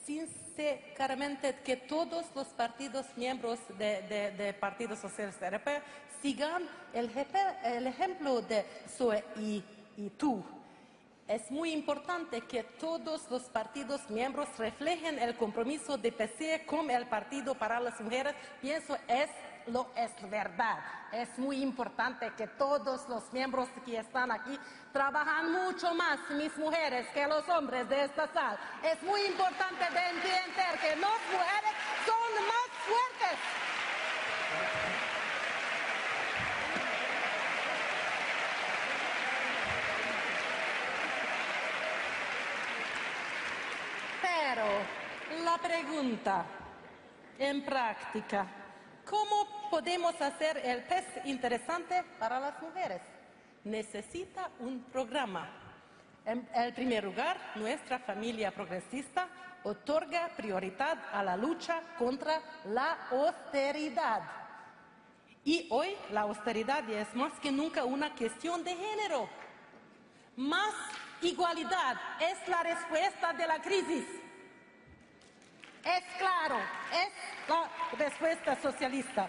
sinceramente que todos los partidos miembros del Partido Socialista Europeo sigan el ejemplo de PSOE y tú. Es muy importante que todos los partidos miembros reflejen el compromiso de PSE con el Partido para las Mujeres. Pienso es verdad. Es muy importante que todos los miembros que están aquí trabajan mucho más, mis mujeres, que los hombres de esta sala. Es muy importante de entender que las mujeres son más fuertes. Pero la pregunta en práctica, ¿cómo podemos hacer el PES interesante para las mujeres? Necesita un programa. En primer lugar, nuestra familia progresista otorga prioridad a la lucha contra la austeridad. Y hoy la austeridad es más que nunca una cuestión de género. Más igualdad es la respuesta de la crisis. Es claro, es la respuesta socialista.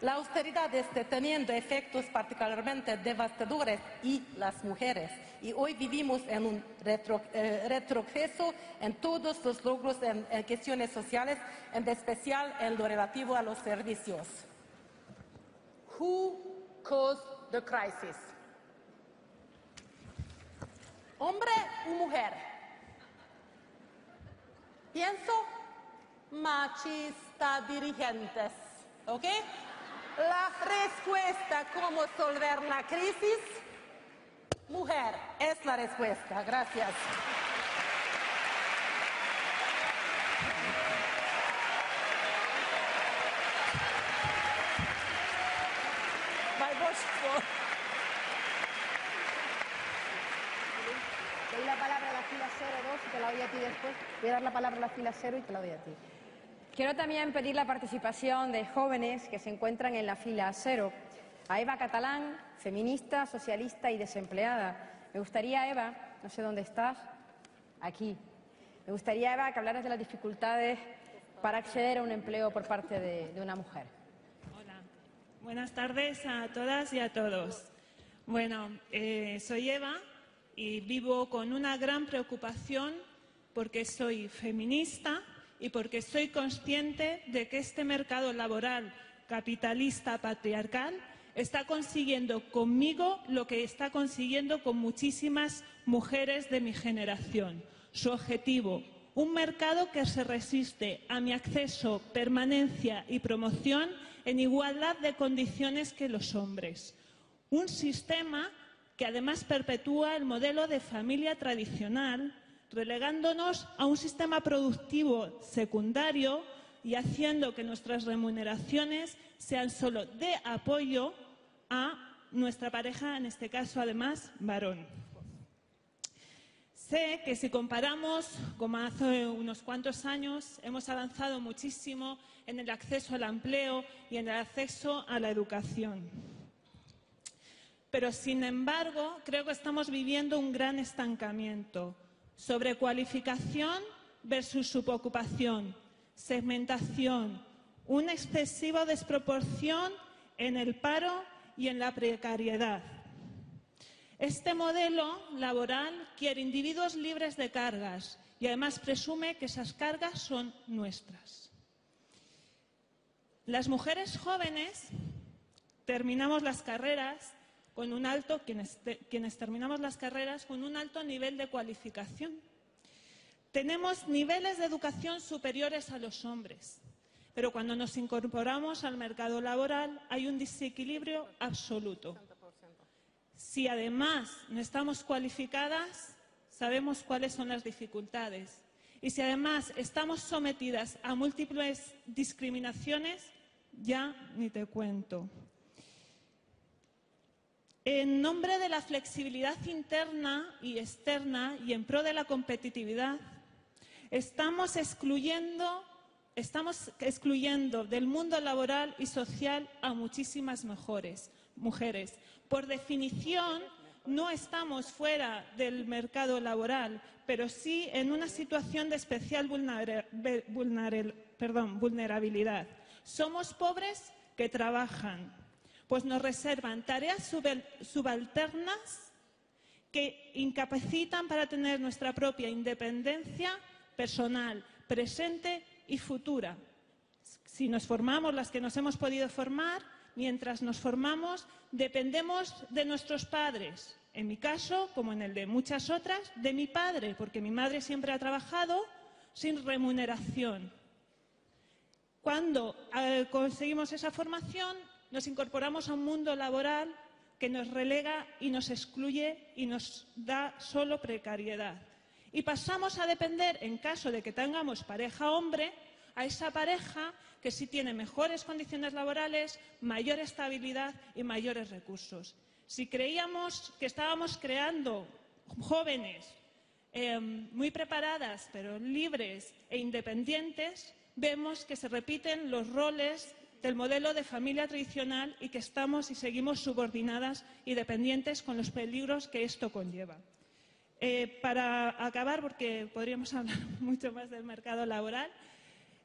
La austeridad está teniendo efectos particularmente devastadores y las mujeres. Y hoy vivimos en un retroceso en todos los logros en cuestiones sociales, en especial en lo relativo a los servicios. Who caused the crisis? ¿Hombre o mujer? Pienso machista dirigentes, ¿ok? La respuesta cómo resolver la crisis, mujer, es la respuesta. Gracias.
Doy la palabra a la
fila 02 y te la doy a ti después. Voy a dar la palabra a la fila 0 y te la doy a ti.
Quiero también pedir la participación de jóvenes que se encuentran en la fila 0. A Eva Catalán, feminista, socialista y desempleada. Me gustaría, Eva, no sé dónde estás, aquí. Me gustaría, Eva, que hablaras de las dificultades para acceder a un empleo por parte de una mujer.
Hola, buenas tardes a todas y a todos. Bueno, soy Eva y vivo con una gran preocupación porque soy feminista y porque soy consciente de que este mercado laboral capitalista patriarcal está consiguiendo conmigo lo que está consiguiendo con muchísimas mujeres de mi generación. Su objetivo, un mercado que se resiste a mi acceso, permanencia y promoción en igualdad de condiciones que los hombres. Un sistema que además perpetúa el modelo de familia tradicional, relegándonos a un sistema productivo secundario y haciendo que nuestras remuneraciones sean solo de apoyo a nuestra pareja, en este caso además varón. Sé que si comparamos, como hace unos cuantos años, hemos avanzado muchísimo en el acceso al empleo y en el acceso a la educación. Pero, sin embargo, creo que estamos viviendo un gran estancamiento. Sobrecualificación versus subocupación, segmentación, una excesiva desproporción en el paro y en la precariedad. Este modelo laboral quiere individuos libres de cargas y además presume que esas cargas son nuestras. Las mujeres jóvenes terminamos las carreras con un alto, quienes terminamos las carreras con un alto nivel de cualificación. Tenemos niveles de educación superiores a los hombres, pero cuando nos incorporamos al mercado laboral hay un desequilibrio absoluto. Si además no estamos cualificadas, sabemos cuáles son las dificultades. Y si además estamos sometidas a múltiples discriminaciones, ya ni te cuento. En nombre de la flexibilidad interna y externa y en pro de la competitividad, estamos excluyendo del mundo laboral y social a muchísimas mujeres. Por definición, no estamos fuera del mercado laboral, pero sí en una situación de especial vulnerabilidad. Somos pobres que trabajan, pues nos reservan tareas subalternas que incapacitan para tener nuestra propia independencia personal, presente y futura. Si nos formamos, las que nos hemos podido formar, mientras nos formamos, dependemos de nuestros padres. En mi caso, como en el de muchas otras, de mi padre, porque mi madre siempre ha trabajado sin remuneración. Cuando conseguimos esa formación, nos incorporamos a un mundo laboral que nos relega y nos excluye y nos da solo precariedad. Y pasamos a depender, en caso de que tengamos pareja hombre, a esa pareja que sí tiene mejores condiciones laborales, mayor estabilidad y mayores recursos. Si creíamos que estábamos creando jóvenes muy preparadas, pero libres e independientes, vemos que se repiten los roles del modelo de familia tradicional y que estamos y seguimos subordinadas y dependientes con los peligros que esto conlleva. Para acabar, porque podríamos hablar mucho más del mercado laboral,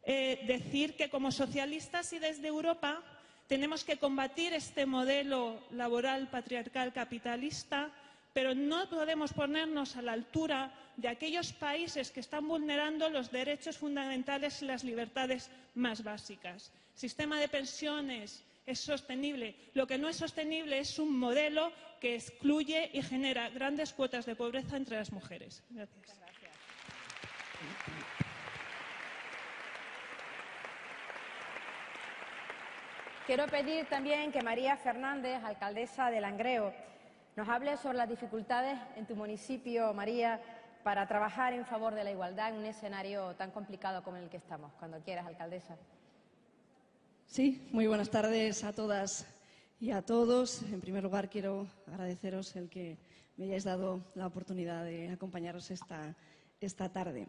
decir que como socialistas y desde Europa tenemos que combatir este modelo laboral patriarcal capitalista, pero no podemos ponernos a la altura de aquellos países que están vulnerando los derechos fundamentales y las libertades más básicas. El sistema de pensiones es sostenible. Lo que no es sostenible es un modelo que excluye y genera grandes cuotas de pobreza entre las mujeres. Gracias.
Quiero pedir también que María Fernández, alcaldesa de Langreo, nos hable sobre las dificultades en tu municipio, María, para trabajar en favor de la igualdad en un escenario tan complicado como el que estamos. Cuando quieras, alcaldesa.
Sí, muy buenas tardes a todas Y a todos, en primer lugar, quiero agradeceros el que me hayáis dado la oportunidad de acompañaros esta tarde.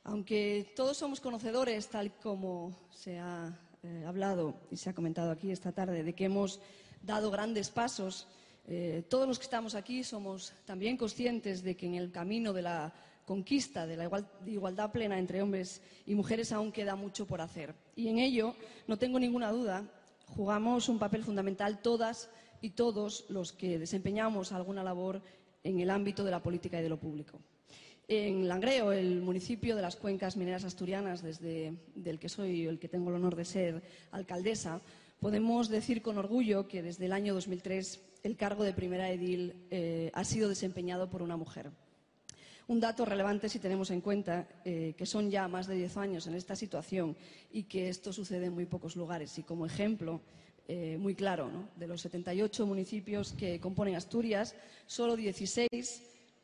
Aunque todos somos conocedores, tal como se ha hablado y se ha comentado aquí esta tarde, de que hemos dado grandes pasos, todos los que estamos aquí somos también conscientes de que en el camino de la conquista de la igualdad plena entre hombres y mujeres aún queda mucho por hacer. Y en ello, no tengo ninguna duda, jugamos un papel fundamental todas y todos los que desempeñamos alguna labor en el ámbito de la política y de lo público. En Langreo, el municipio de las Cuencas Mineras Asturianas, del que soy el que tengo el honor de ser alcaldesa, podemos decir con orgullo que desde el año 2003 el cargo de primera edil ha sido desempeñado por una mujer. Un dato relevante si tenemos en cuenta que son ya más de 10 años en esta situación y que esto sucede en muy pocos lugares. Y como ejemplo muy claro, ¿no?, de los 78 municipios que componen Asturias, solo 16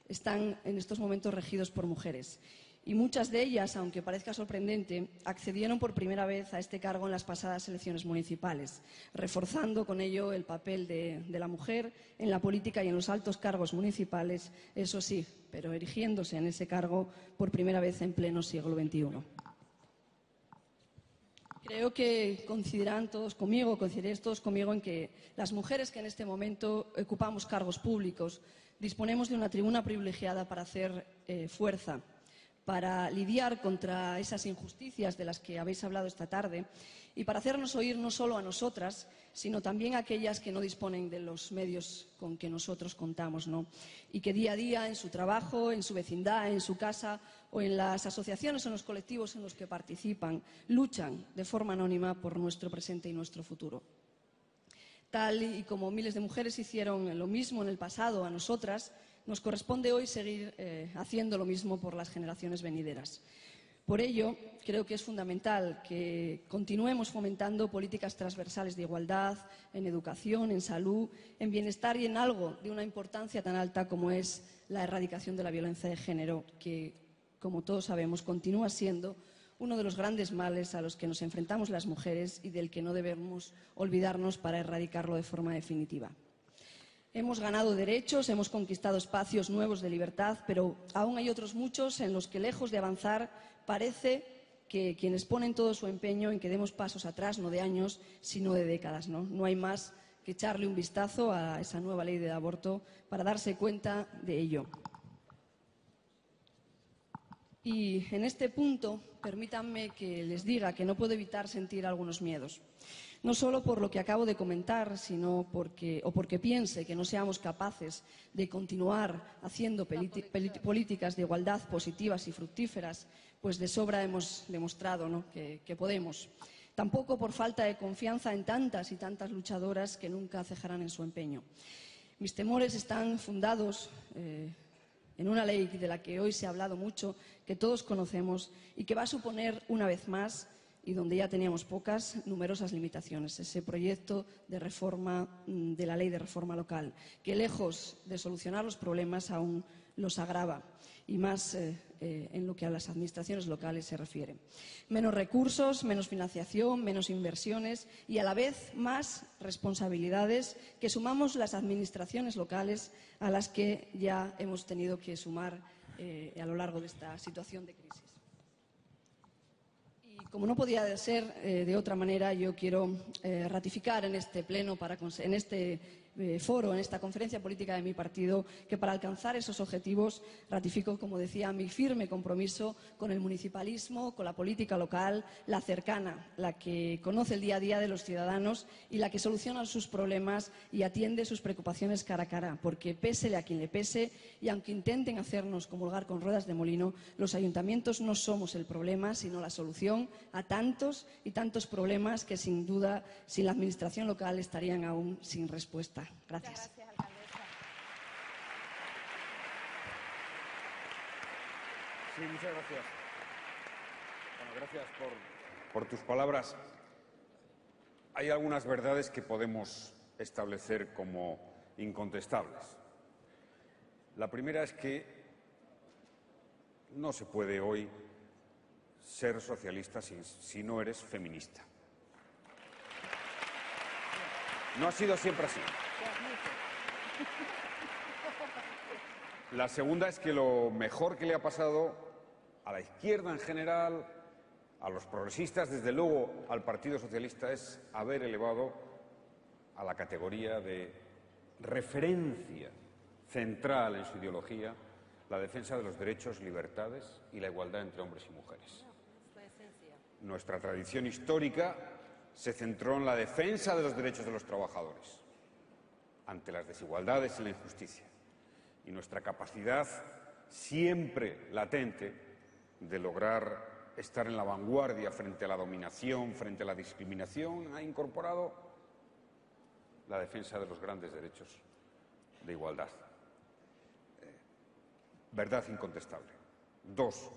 están en estos momentos regidos por mujeres. Y muchas de ellas, aunque parezca sorprendente, accedieron por primera vez a este cargo en las pasadas elecciones municipales, reforzando con ello el papel de la mujer en la política y en los altos cargos municipales, eso sí, pero erigiéndose en ese cargo por primera vez en pleno siglo XXI. Creo que coincidiréis todos conmigo en que las mujeres que en este momento ocupamos cargos públicos disponemos de una tribuna privilegiada para hacer fuerza, para lidiar contra esas injusticias de las que habéis hablado esta tarde y para hacernos oír no solo a nosotras, sino también a aquellas que no disponen de los medios con que nosotros contamos, ¿no?, y que día a día en su trabajo, en su vecindad, en su casa o en las asociaciones o en los colectivos en los que participan, luchan de forma anónima por nuestro presente y nuestro futuro. Tal y como miles de mujeres hicieron lo mismo en el pasado a nosotras, nos corresponde hoy seguir haciendo lo mismo por las generaciones venideras. Por ello, creo que es fundamental que continuemos fomentando políticas transversales de igualdad en educación, en salud, en bienestar y en algo de una importancia tan alta como es la erradicación de la violencia de género, que, como todos sabemos, continúa siendo uno de los grandes males a los que nos enfrentamos las mujeres y del que no debemos olvidarnos para erradicarlo de forma definitiva. Hemos ganado derechos, hemos conquistado espacios nuevos de libertad, pero aún hay otros muchos en los que, lejos de avanzar, parece que quienes ponen todo su empeño en que demos pasos atrás, no de años, sino de décadas, ¿no? No hay más que echarle un vistazo a esa nueva ley de aborto para darse cuenta de ello. Y en este punto, permítanme que les diga que no puedo evitar sentir algunos miedos. No solo por lo que acabo de comentar, sino porque piense que no seamos capaces de continuar haciendo políticas de igualdad positivas y fructíferas, pues de sobra hemos demostrado, ¿no?, que podemos. Tampoco por falta de confianza en tantas y tantas luchadoras que nunca cejarán en su empeño. Mis temores están fundados en una ley de la que hoy se ha hablado mucho, que todos conocemos y que va a suponer, una vez más, y donde ya teníamos pocas, numerosas limitaciones. Ese proyecto de reforma de la ley de reforma local, que lejos de solucionar los problemas aún los agrava, y más en lo que a las administraciones locales se refiere. Menos recursos, menos financiación, menos inversiones y a la vez más responsabilidades que sumamos las administraciones locales a las que ya hemos tenido que sumar a lo largo de esta situación de crisis. Como no podía ser de otra manera, yo quiero ratificar en este pleno, en este foro, en esta conferencia política de mi partido, que para alcanzar esos objetivos ratifico, como decía, mi firme compromiso con el municipalismo, con la política local, la cercana, la que conoce el día a día de los ciudadanos y la que soluciona sus problemas y atiende sus preocupaciones cara a cara, porque pésele a quien le pese y aunque intenten hacernos comulgar con ruedas de molino, los ayuntamientos no somos el problema, sino la solución a tantos y tantos problemas que, sin duda, sin la administración local estarían aún sin respuesta. Gracias.
Muchas gracias, alcaldesa.
Sí, muchas gracias. Bueno, gracias por tus palabras. Hay algunas verdades que podemos establecer como incontestables. La primera es que no se puede hoy ser socialista si no eres feminista. No ha sido siempre así. La segunda es que lo mejor que le ha pasado a la izquierda en general, a los progresistas, desde luego al Partido Socialista, es haber elevado a la categoría de referencia central en su ideología la defensa de los derechos, libertades y la igualdad entre hombres y mujeres. Nuestra tradición histórica se centró en la defensa de los derechos de los trabajadores ante las desigualdades y la injusticia. Y nuestra capacidad, siempre latente, de lograr estar en la vanguardia frente a la dominación, frente a la discriminación, ha incorporado la defensa de los grandes derechos de igualdad. Verdad incontestable. Dos,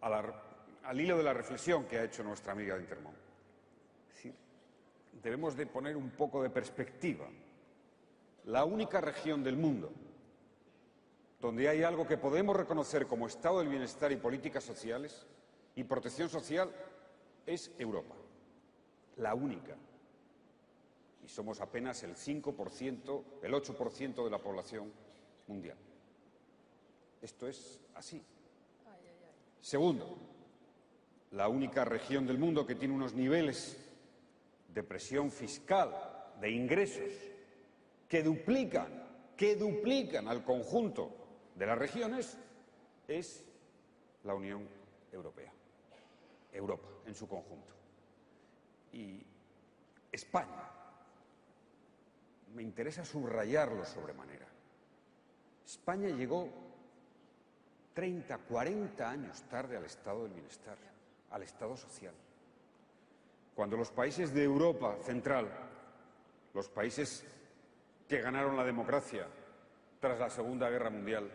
al hilo de la reflexión que ha hecho nuestra amiga de Intermón. Debemos de poner un poco de perspectiva. La única región del mundo donde hay algo que podemos reconocer como estado del bienestar y políticas sociales y protección social es Europa. La única. Y somos apenas el 5%, el 8% de la población mundial. Esto es así. Segundo, la única región del mundo que tiene unos niveles de presión fiscal, de ingresos, que duplican al conjunto de las regiones, es la Unión Europea. Europa, en su conjunto. Y España, me interesa subrayarlo sobremanera. España llegó 30, 40 años tarde al estado del bienestar, al estado social. Cuando los países de Europa Central, los países que ganaron la democracia tras la Segunda Guerra Mundial,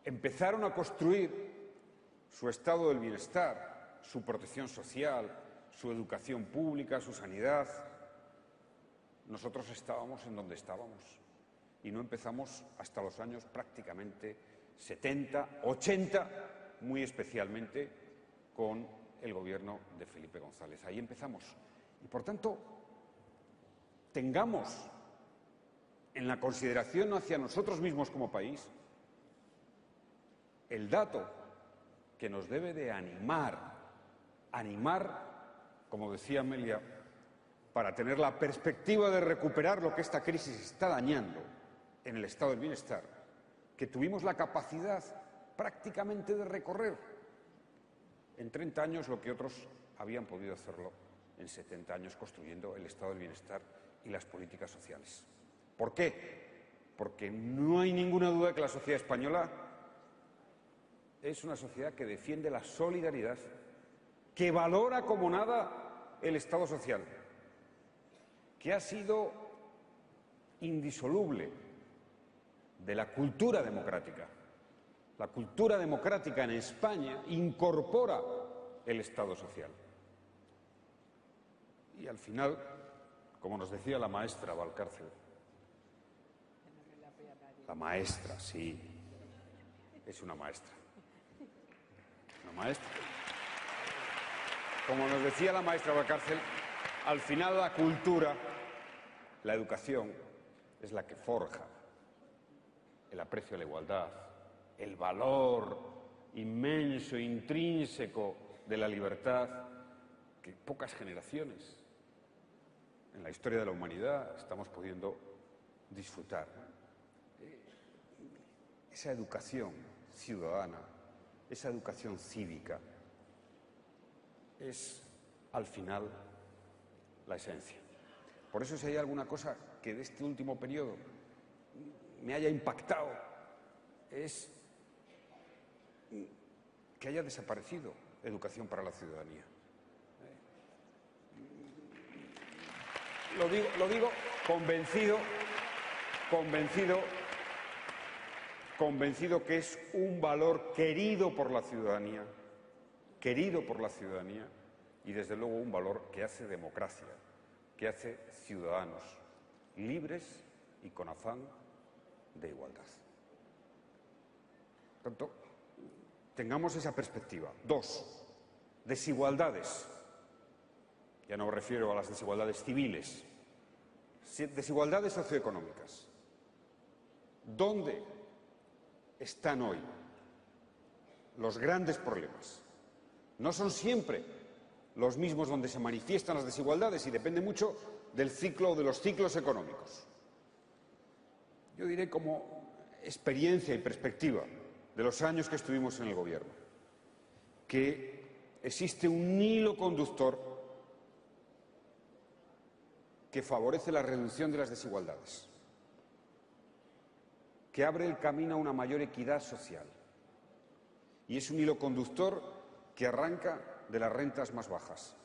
empezaron a construir su estado del bienestar, su protección social, su educación pública, su sanidad, nosotros estábamos en donde estábamos y no empezamos hasta los años prácticamente 70, 80, muy especialmente con el gobierno de Felipe González. Ahí empezamos. Y, por tanto, tengamos en la consideración hacia nosotros mismos como país el dato que nos debe de animar, como decía Amelia, para tener la perspectiva de recuperar lo que esta crisis está dañando en el estado del bienestar, que tuvimos la capacidad prácticamente de recorrer en 30 años lo que otros habían podido hacerlo en 70 años construyendo el estado del bienestar y las políticas sociales. ¿Por qué? Porque no hay ninguna duda de que la sociedad española es una sociedad que defiende la solidaridad, que valora como nada el Estado social, que ha sido indisoluble de la cultura democrática. La cultura democrática en España incorpora el Estado social. Y al final, como nos decía la maestra Valcárcel, la maestra, sí, es una maestra. Una maestra. Como nos decía la maestra Valcárcel, al final la cultura, la educación, es la que forja el aprecio a la igualdad, el valor inmenso, intrínseco de la libertad que pocas generaciones en la historia de la humanidad estamos pudiendo disfrutar. Esa educación ciudadana, esa educación cívica, es al final la esencia. Por eso, si hay alguna cosa que de este último periodo me haya impactado, es que haya desaparecido educación para la ciudadanía. Lo digo convencido que es un valor querido por la ciudadanía y desde luego un valor que hace democracia, que hace ciudadanos libres y con afán de igualdad. Por tanto, tengamos esa perspectiva. Dos, desigualdades. Ya no me refiero a las desigualdades civiles, desigualdades socioeconómicas. ¿Dónde están hoy los grandes problemas? No son siempre los mismos donde se manifiestan las desigualdades y depende mucho del ciclo o de los ciclos económicos. Yo diré como experiencia y perspectiva de los años que estuvimos en el Gobierno, que existe un hilo conductor que favorece la reducción de las desigualdades, que abre el camino a una mayor equidad social. Y es un hilo conductor que arranca de las rentas más bajas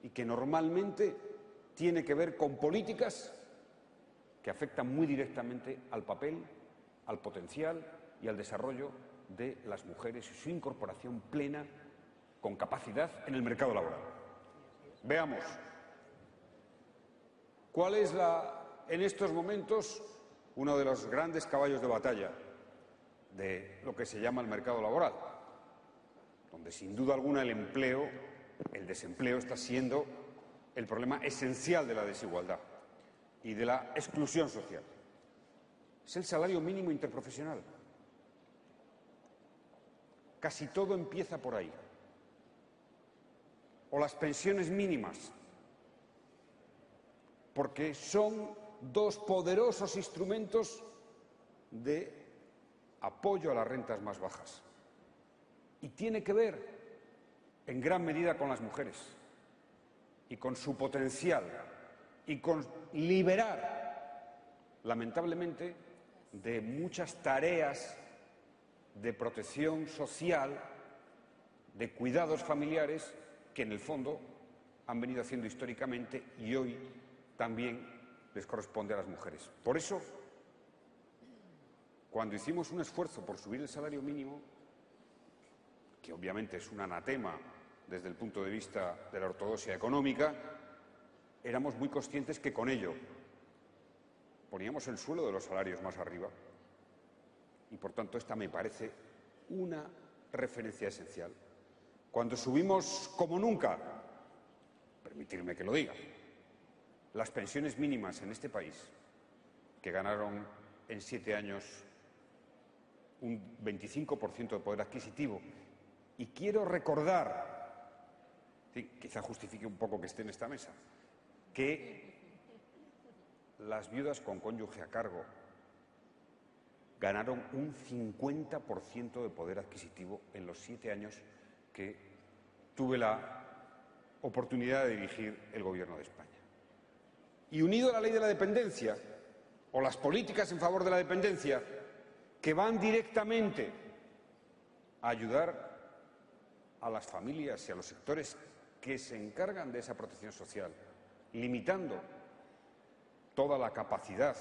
y que normalmente tiene que ver con políticas que afectan muy directamente al papel, al potencial y al desarrollo de las mujeres y su incorporación plena con capacidad en el mercado laboral. Veamos, ¿cuál es en estos momentos uno de los grandes caballos de batalla de lo que se llama el mercado laboral? Donde sin duda alguna el desempleo está siendo el problema esencial de la desigualdad y de la exclusión social. Es el salario mínimo interprofesional. Casi todo empieza por ahí. O las pensiones mínimas, porque son dos poderosos instrumentos de apoyo a las rentas más bajas. Y tiene que ver en gran medida con las mujeres y con su potencial y con liberar, lamentablemente, de muchas tareas de protección social, de cuidados familiares, que en el fondo han venido haciendo históricamente y hoy también les corresponde a las mujeres. Por eso, cuando hicimos un esfuerzo por subir el salario mínimo, que obviamente es un anatema desde el punto de vista de la ortodoxia económica, éramos muy conscientes que con ello poníamos el suelo de los salarios más arriba y, por tanto, esta me parece una referencia esencial. Cuando subimos como nunca, permitirme que lo diga, las pensiones mínimas en este país, que ganaron en 7 años un 25% de poder adquisitivo, y quiero recordar, quizá justifique un poco que esté en esta mesa, que las viudas con cónyuge a cargo ganaron un 50% de poder adquisitivo en los 7 años que tuve la oportunidad de dirigir el Gobierno de España. Y unido a la ley de la dependencia, o las políticas en favor de la dependencia, que van directamente a ayudar a las familias y a los sectores que se encargan de esa protección social, limitando toda la capacidad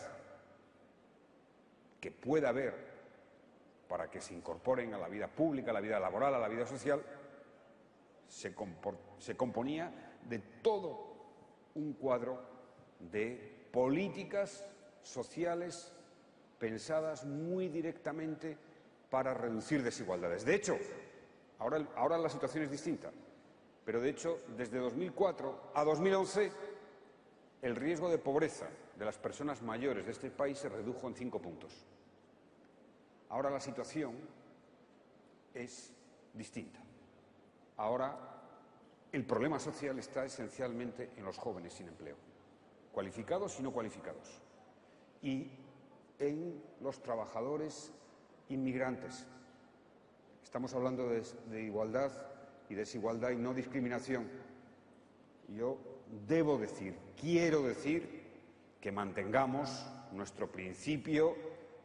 que pueda haber para que se incorporen a la vida pública, a la vida laboral, a la vida social, se componía de todo un cuadro de políticas sociales pensadas muy directamente para reducir desigualdades. De hecho, ahora la situación es distinta, pero de hecho, desde 2004 a 2011, el riesgo de pobreza de las personas mayores de este país se redujo en 5 puntos. Ahora la situación es distinta. Ahora el problema social está esencialmente en los jóvenes sin empleo, cualificados y no cualificados, y en los trabajadores inmigrantes. Estamos hablando de igualdad y desigualdad y no discriminación. Yo quiero decir que mantengamos nuestro principio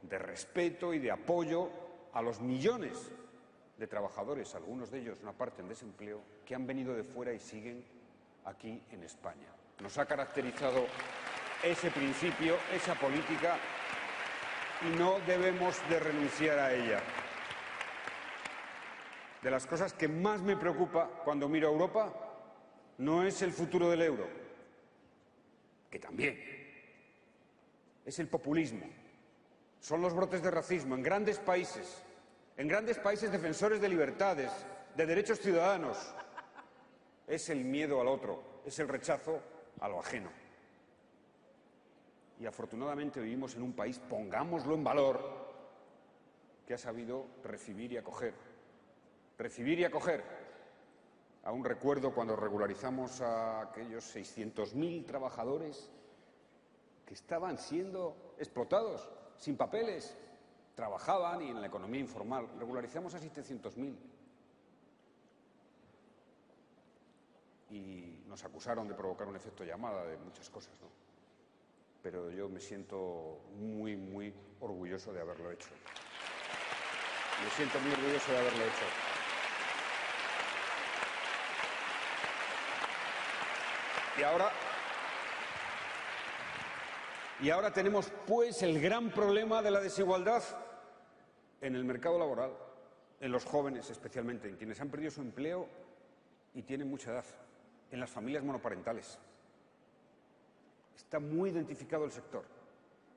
de respeto y de apoyo a los millones de trabajadores, algunos de ellos una parte en desempleo, que han venido de fuera y siguen aquí en España. Nos ha caracterizado ese principio, esa política, y no debemos de renunciar a ella. De las cosas que más me preocupa cuando miro a Europa no es el futuro del euro, que también, es el populismo, son los brotes de racismo en grandes países defensores de libertades, de derechos ciudadanos, es el miedo al otro, es el rechazo a lo ajeno. y afortunadamente vivimos en un país, pongámoslo en valor, que ha sabido recibir y acoger. Recibir y acoger. Aún recuerdo cuando regularizamos a aquellos 600.000 trabajadores que estaban siendo explotados, sin papeles, trabajaban y en la economía informal. Regularizamos a 700.000. Y nos acusaron de provocar un efecto llamada, de muchas cosas, ¿no? Pero yo me siento muy, muy orgulloso de haberlo hecho. Me siento muy orgulloso de haberlo hecho. Y ahora tenemos, pues, el gran problema de la desigualdad en el mercado laboral, en los jóvenes especialmente, en quienes han perdido su empleo y tienen mucha edad, en las familias monoparentales. Está muy identificado el sector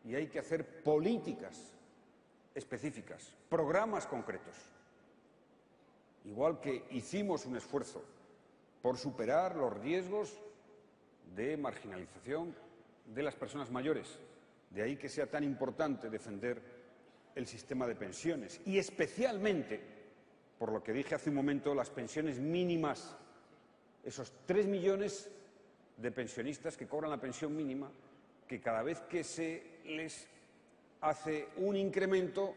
y hay que hacer políticas específicas, programas concretos. Igual que hicimos un esfuerzo por superar los riesgos de marginalización de las personas mayores. De ahí que sea tan importante defender el sistema de pensiones y especialmente, por lo que dije hace un momento, las pensiones mínimas. Esos 3 millones de pensionistas que cobran la pensión mínima, que cada vez que se les hace un incremento,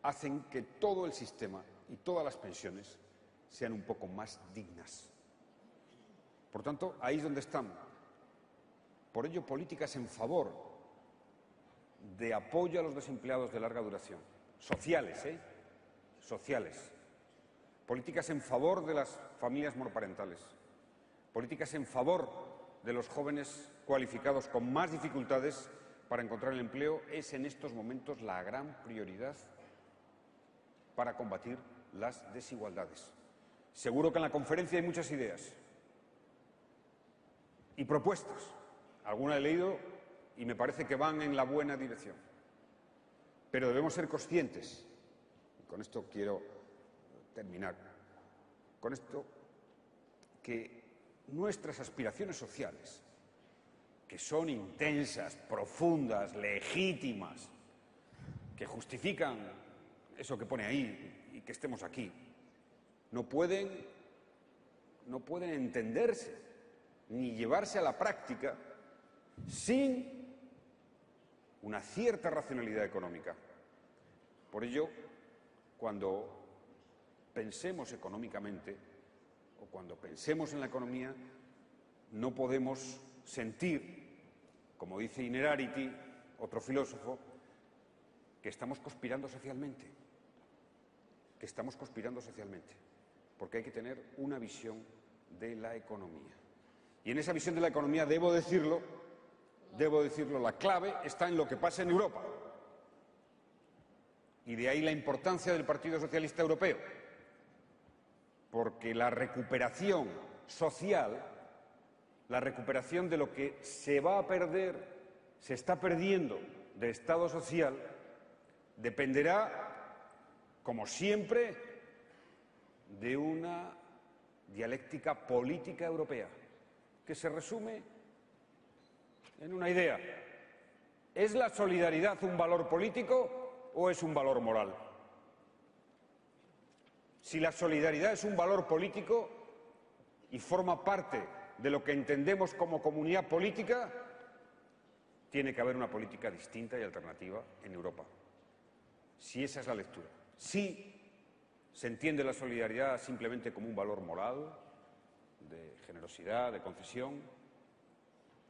hacen que todo el sistema y todas las pensiones sean un poco más dignas. Por tanto, ahí es donde están. Por ello, políticas en favor de apoyo a los desempleados de larga duración, sociales, sociales. Políticas en favor de las familias monoparentales. Políticas en favor de los jóvenes cualificados con más dificultades para encontrar el empleo es en estos momentos la gran prioridad para combatir las desigualdades. Seguro que en la conferencia hay muchas ideas y propuestas. Alguna he leído y me parece que van en la buena dirección. Pero debemos ser conscientes, y con esto quiero terminar, con esto, que nuestras aspiraciones sociales, que son intensas, profundas, legítimas, que justifican eso que pone ahí y que estemos aquí, no pueden entenderse ni llevarse a la práctica sin una cierta racionalidad económica. Por ello, cuando pensemos económicamente o cuando pensemos en la economía, no podemos sentir, como dice Inerarity, otro filósofo, que estamos conspirando socialmente, porque hay que tener una visión de la economía. Y en esa visión de la economía, debo decirlo, la clave está en lo que pasa en Europa. Y de ahí la importancia del Partido Socialista Europeo, porque la recuperación social, la recuperación de lo que se va a perder, se está perdiendo de Estado social, dependerá, como siempre, de una dialéctica política europea, que se resume en una idea. ¿Es la solidaridad un valor político o es un valor moral? Si la solidaridad es un valor político y forma parte de lo que entendemos como comunidad política, tiene que haber una política distinta y alternativa en Europa. Si esa es la lectura. Si se entiende la solidaridad simplemente como un valor moral, de generosidad, de concesión,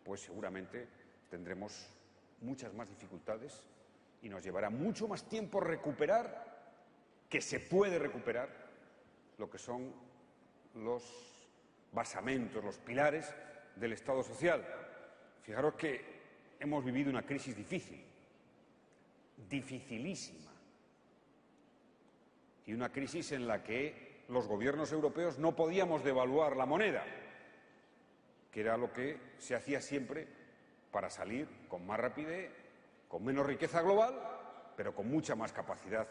pues seguramente tendremos muchas más dificultades y nos llevará mucho más tiempo recuperar, que se puede recuperar, lo que son los basamentos, los pilares del Estado social. Fijaros que hemos vivido una crisis difícil, dificilísima, y una crisis en la que los gobiernos europeos no podíamos devaluar la moneda, que era lo que se hacía siempre para salir con más rapidez, con menos riqueza global, pero con mucha más capacidad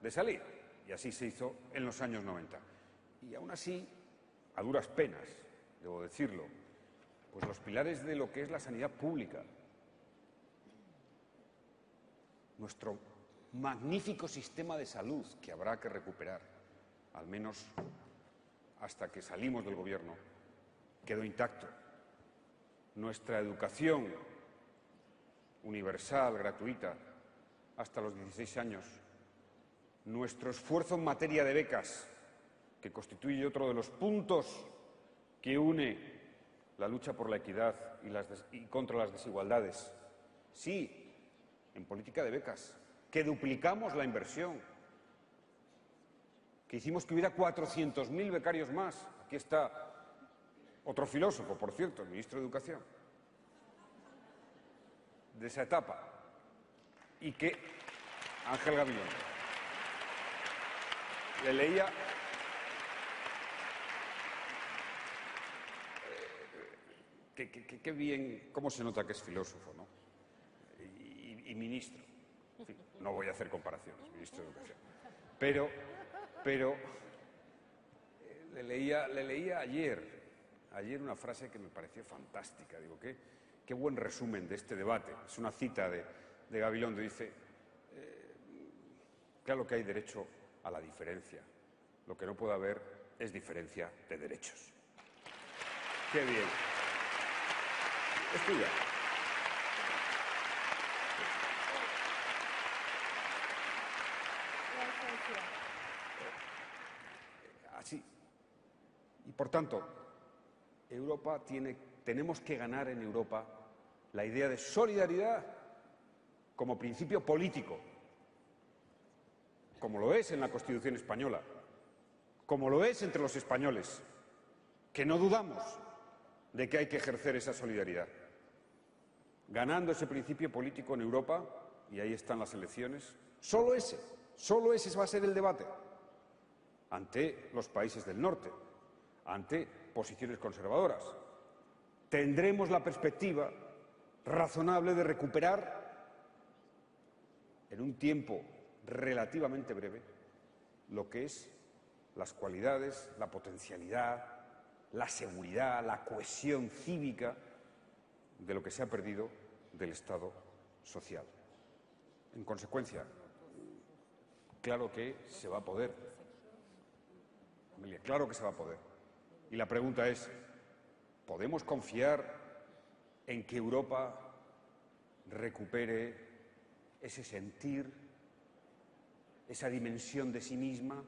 de salir. Y así se hizo en los años 90. Y aún así, a duras penas, debo decirlo, pues los pilares de lo que es la sanidad pública, nuestro magnífico sistema de salud, que habrá que recuperar, al menos hasta que salimos del Gobierno, quedó intacto. Nuestra educación universal, gratuita, hasta los 16 años. Nuestro esfuerzo en materia de becas, que constituye otro de los puntos que une la lucha por la equidad y contra las desigualdades. Sí, en política de becas, que duplicamos la inversión, que hicimos que hubiera 400.000 becarios más. Aquí está otro filósofo, por cierto, el ministro de Educación, de esa etapa, y que Ángel Gabilondo. Le leía qué bien, cómo se nota que es filósofo, ¿no? Y ministro. En fin, no voy a hacer comparaciones, ministro de Educación. Pero le leía ayer una frase que me pareció fantástica. Digo, qué buen resumen de este debate. Es una cita de Gabilondo. Dice, claro que hay derecho a la diferencia. Lo que no puede haber es diferencia de derechos. ¡Qué bien! Es tuya. Así. Y por tanto, tenemos que ganar en Europa la idea de solidaridad como principio político, como lo es en la Constitución española, como lo es entre los españoles, que no dudamos de que hay que ejercer esa solidaridad. Ganando ese principio político en Europa, y ahí están las elecciones, solo ese va a ser el debate ante los países del norte, ante posiciones conservadoras. Tendremos la perspectiva razonable de recuperar en un tiempo relativamente breve lo que es las cualidades, la potencialidad, la seguridad, la cohesión cívica de lo que se ha perdido del Estado social. En consecuencia, claro que se va a poder. Amelia, claro que se va a poder. Y la pregunta es, ¿podemos confiar en que Europa recupere ese sentir, esa dimensión de sí misma,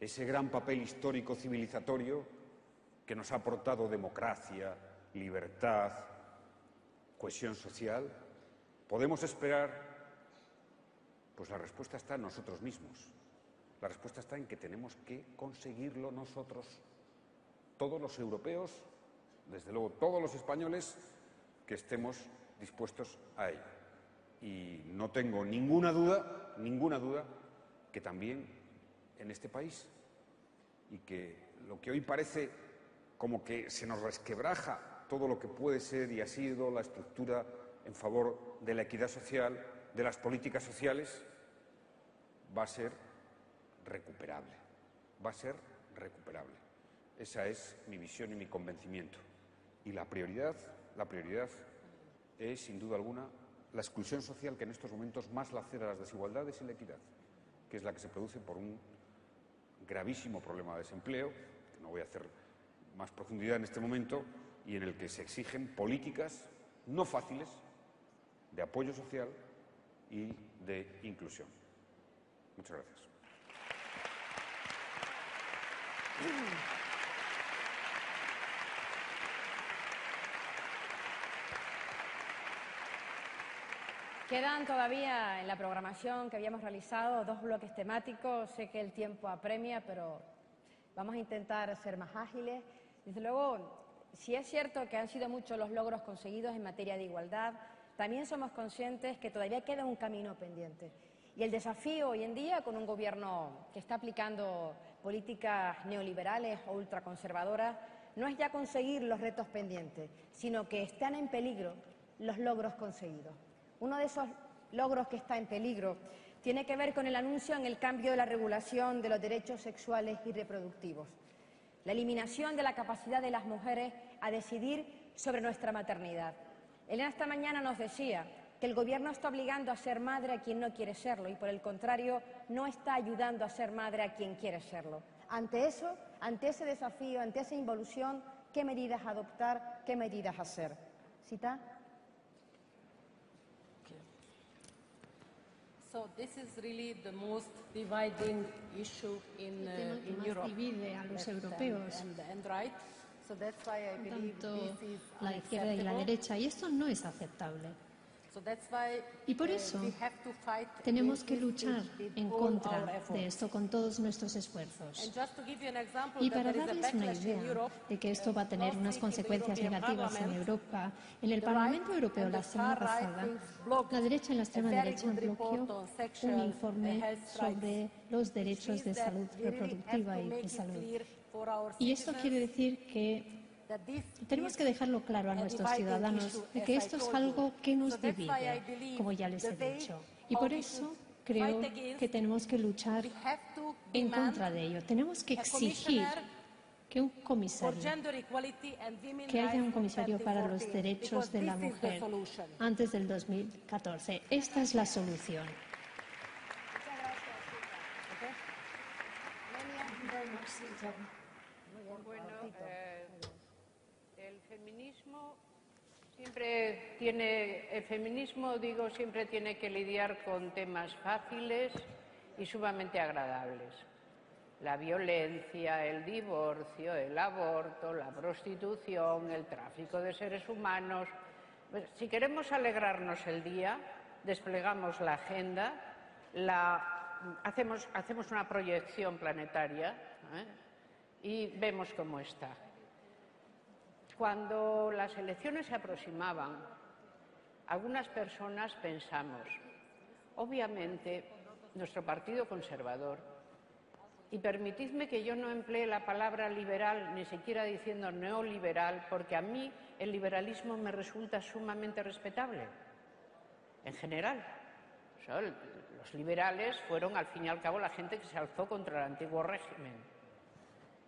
ese gran papel histórico civilizatorio que nos ha aportado democracia, libertad, cohesión social? ¿Podemos esperar? Pues la respuesta está en nosotros mismos. La respuesta está en que tenemos que conseguirlo nosotros, todos los europeos, desde luego todos los españoles, que estemos dispuestos a ello. Y no tengo ninguna duda, que también en este país, y que lo que hoy parece como que se nos resquebraja todo lo que puede ser y ha sido la estructura en favor de la equidad social, de las políticas sociales, va a ser recuperable. Va a ser recuperable. Esa es mi visión y mi convencimiento. Y la prioridad es, sin duda alguna, la exclusión social que en estos momentos más lacera las desigualdades y la equidad, que es la que se produce por un gravísimo problema de desempleo, que no voy a hacer más profundidad en este momento, y en el que se exigen políticas no fáciles de apoyo social y de inclusión. Muchas gracias.
Quedan todavía en la programación que habíamos realizado 2 bloques temáticos. Sé que el tiempo apremia, pero vamos a intentar ser más ágiles. Desde luego, si es cierto que han sido muchos los logros conseguidos en materia de igualdad, también somos conscientes que todavía queda un camino pendiente. Y el desafío hoy en día, con un gobierno que está aplicando políticas neoliberales o ultraconservadoras, no es ya conseguir los retos pendientes, sino que están en peligro los logros conseguidos. Uno de esos logros que está en peligro tiene que ver con el anuncio en el cambio de la regulación de los derechos sexuales y reproductivos, la eliminación de la capacidad de las mujeres a decidir sobre nuestra maternidad. Elena esta mañana nos decía que el Gobierno está obligando a ser madre a quien no quiere serlo y, por el contrario, no está ayudando a ser madre a quien quiere serlo. Ante eso, ante ese desafío, ante esa involución, ¿qué medidas adoptar, qué medidas hacer? ¿Cita?
So this is really the most dividing issue in Europe.
Divide a los europeos,
And right. So that's why I believe
tanto
this is
la izquierda y la
unacceptable.
derecha, y esto no es aceptable.
So that's why,
Y por eso
we have to fight
tenemos
against
que
this
luchar
with
en
all
contra
our efforts.
de esto con todos nuestros esfuerzos.
And just to give you an example,
Y
that
para
there is a
darles una
backlash in
idea
Europe,
de que esto va a tener
last
unas
week in the
consecuencias
European
negativas en
Parliament,
Europa, en el
the
Parlamento
right
Europeo
and
la
the
semana
far right
pasada,
wings blocked
la derecha y la extrema
a very
derecha
good report
bloqueó
on sexual
un informe
health
sobre
rights,
los derechos
which
de
means that
salud
we really have
reproductiva
to
y
make
de
it
salud.
clear for our
Y esto
citizens
quiere decir que
that this
tenemos
is
que dejarlo claro a
a
nuestros
dividing
ciudadanos
issue,
de
as
que
I
esto es
told
algo
you.
que nos
So that's why I
divide,
believe
como ya les
the
he
way
dicho. Y
how
por
we
eso
should
creo
fight against,
que tenemos que luchar
we have to
en
demand
contra de ello. Tenemos que
a
exigir
commissioner
que un
for
comisario,
gender equality and women's
que haya un
rights from
comisario para los
2014,
derechos de la
because this is the
mujer
solution.
antes del 2014. Esta es la solución.
Muchas gracias, Cita.
Bueno, el feminismo siempre tiene que lidiar con temas fáciles y sumamente agradables. La violencia, el divorcio, el aborto, la prostitución, el tráfico de seres humanos. Pues, si queremos alegrarnos el día, desplegamos la agenda, hacemos una proyección planetaria, y vemos cómo está. Cuando las elecciones se aproximaban, algunas personas pensamos, obviamente, nuestro Partido Conservador, y permitidme que yo no emplee la palabra liberal, ni siquiera diciendo neoliberal, porque a mí el liberalismo me resulta sumamente respetable, en general. O sea, los liberales fueron, al fin y al cabo, la gente que se alzó contra el antiguo régimen.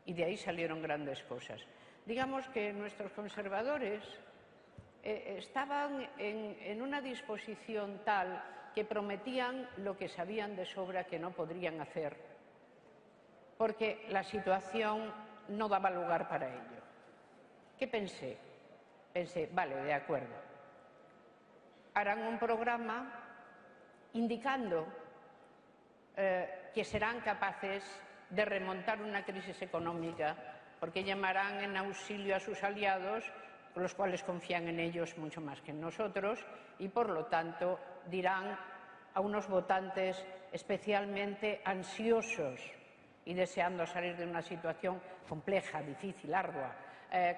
Y de ahí salieron grandes cosas. Digamos que nuestros conservadores estaban en una disposición tal que prometían lo que sabían de sobra que no podrían hacer, porque la situación no daba lugar para ello. ¿Qué pensé? Pensé, vale, de acuerdo. Harán un programa indicando que serán capaces de remontar una crisis económica, porque llamarán en auxilio a sus aliados, los cuales confían en ellos mucho más que en nosotros, y por lo tanto dirán a unos votantes especialmente ansiosos y deseando salir de una situación compleja, difícil, ardua,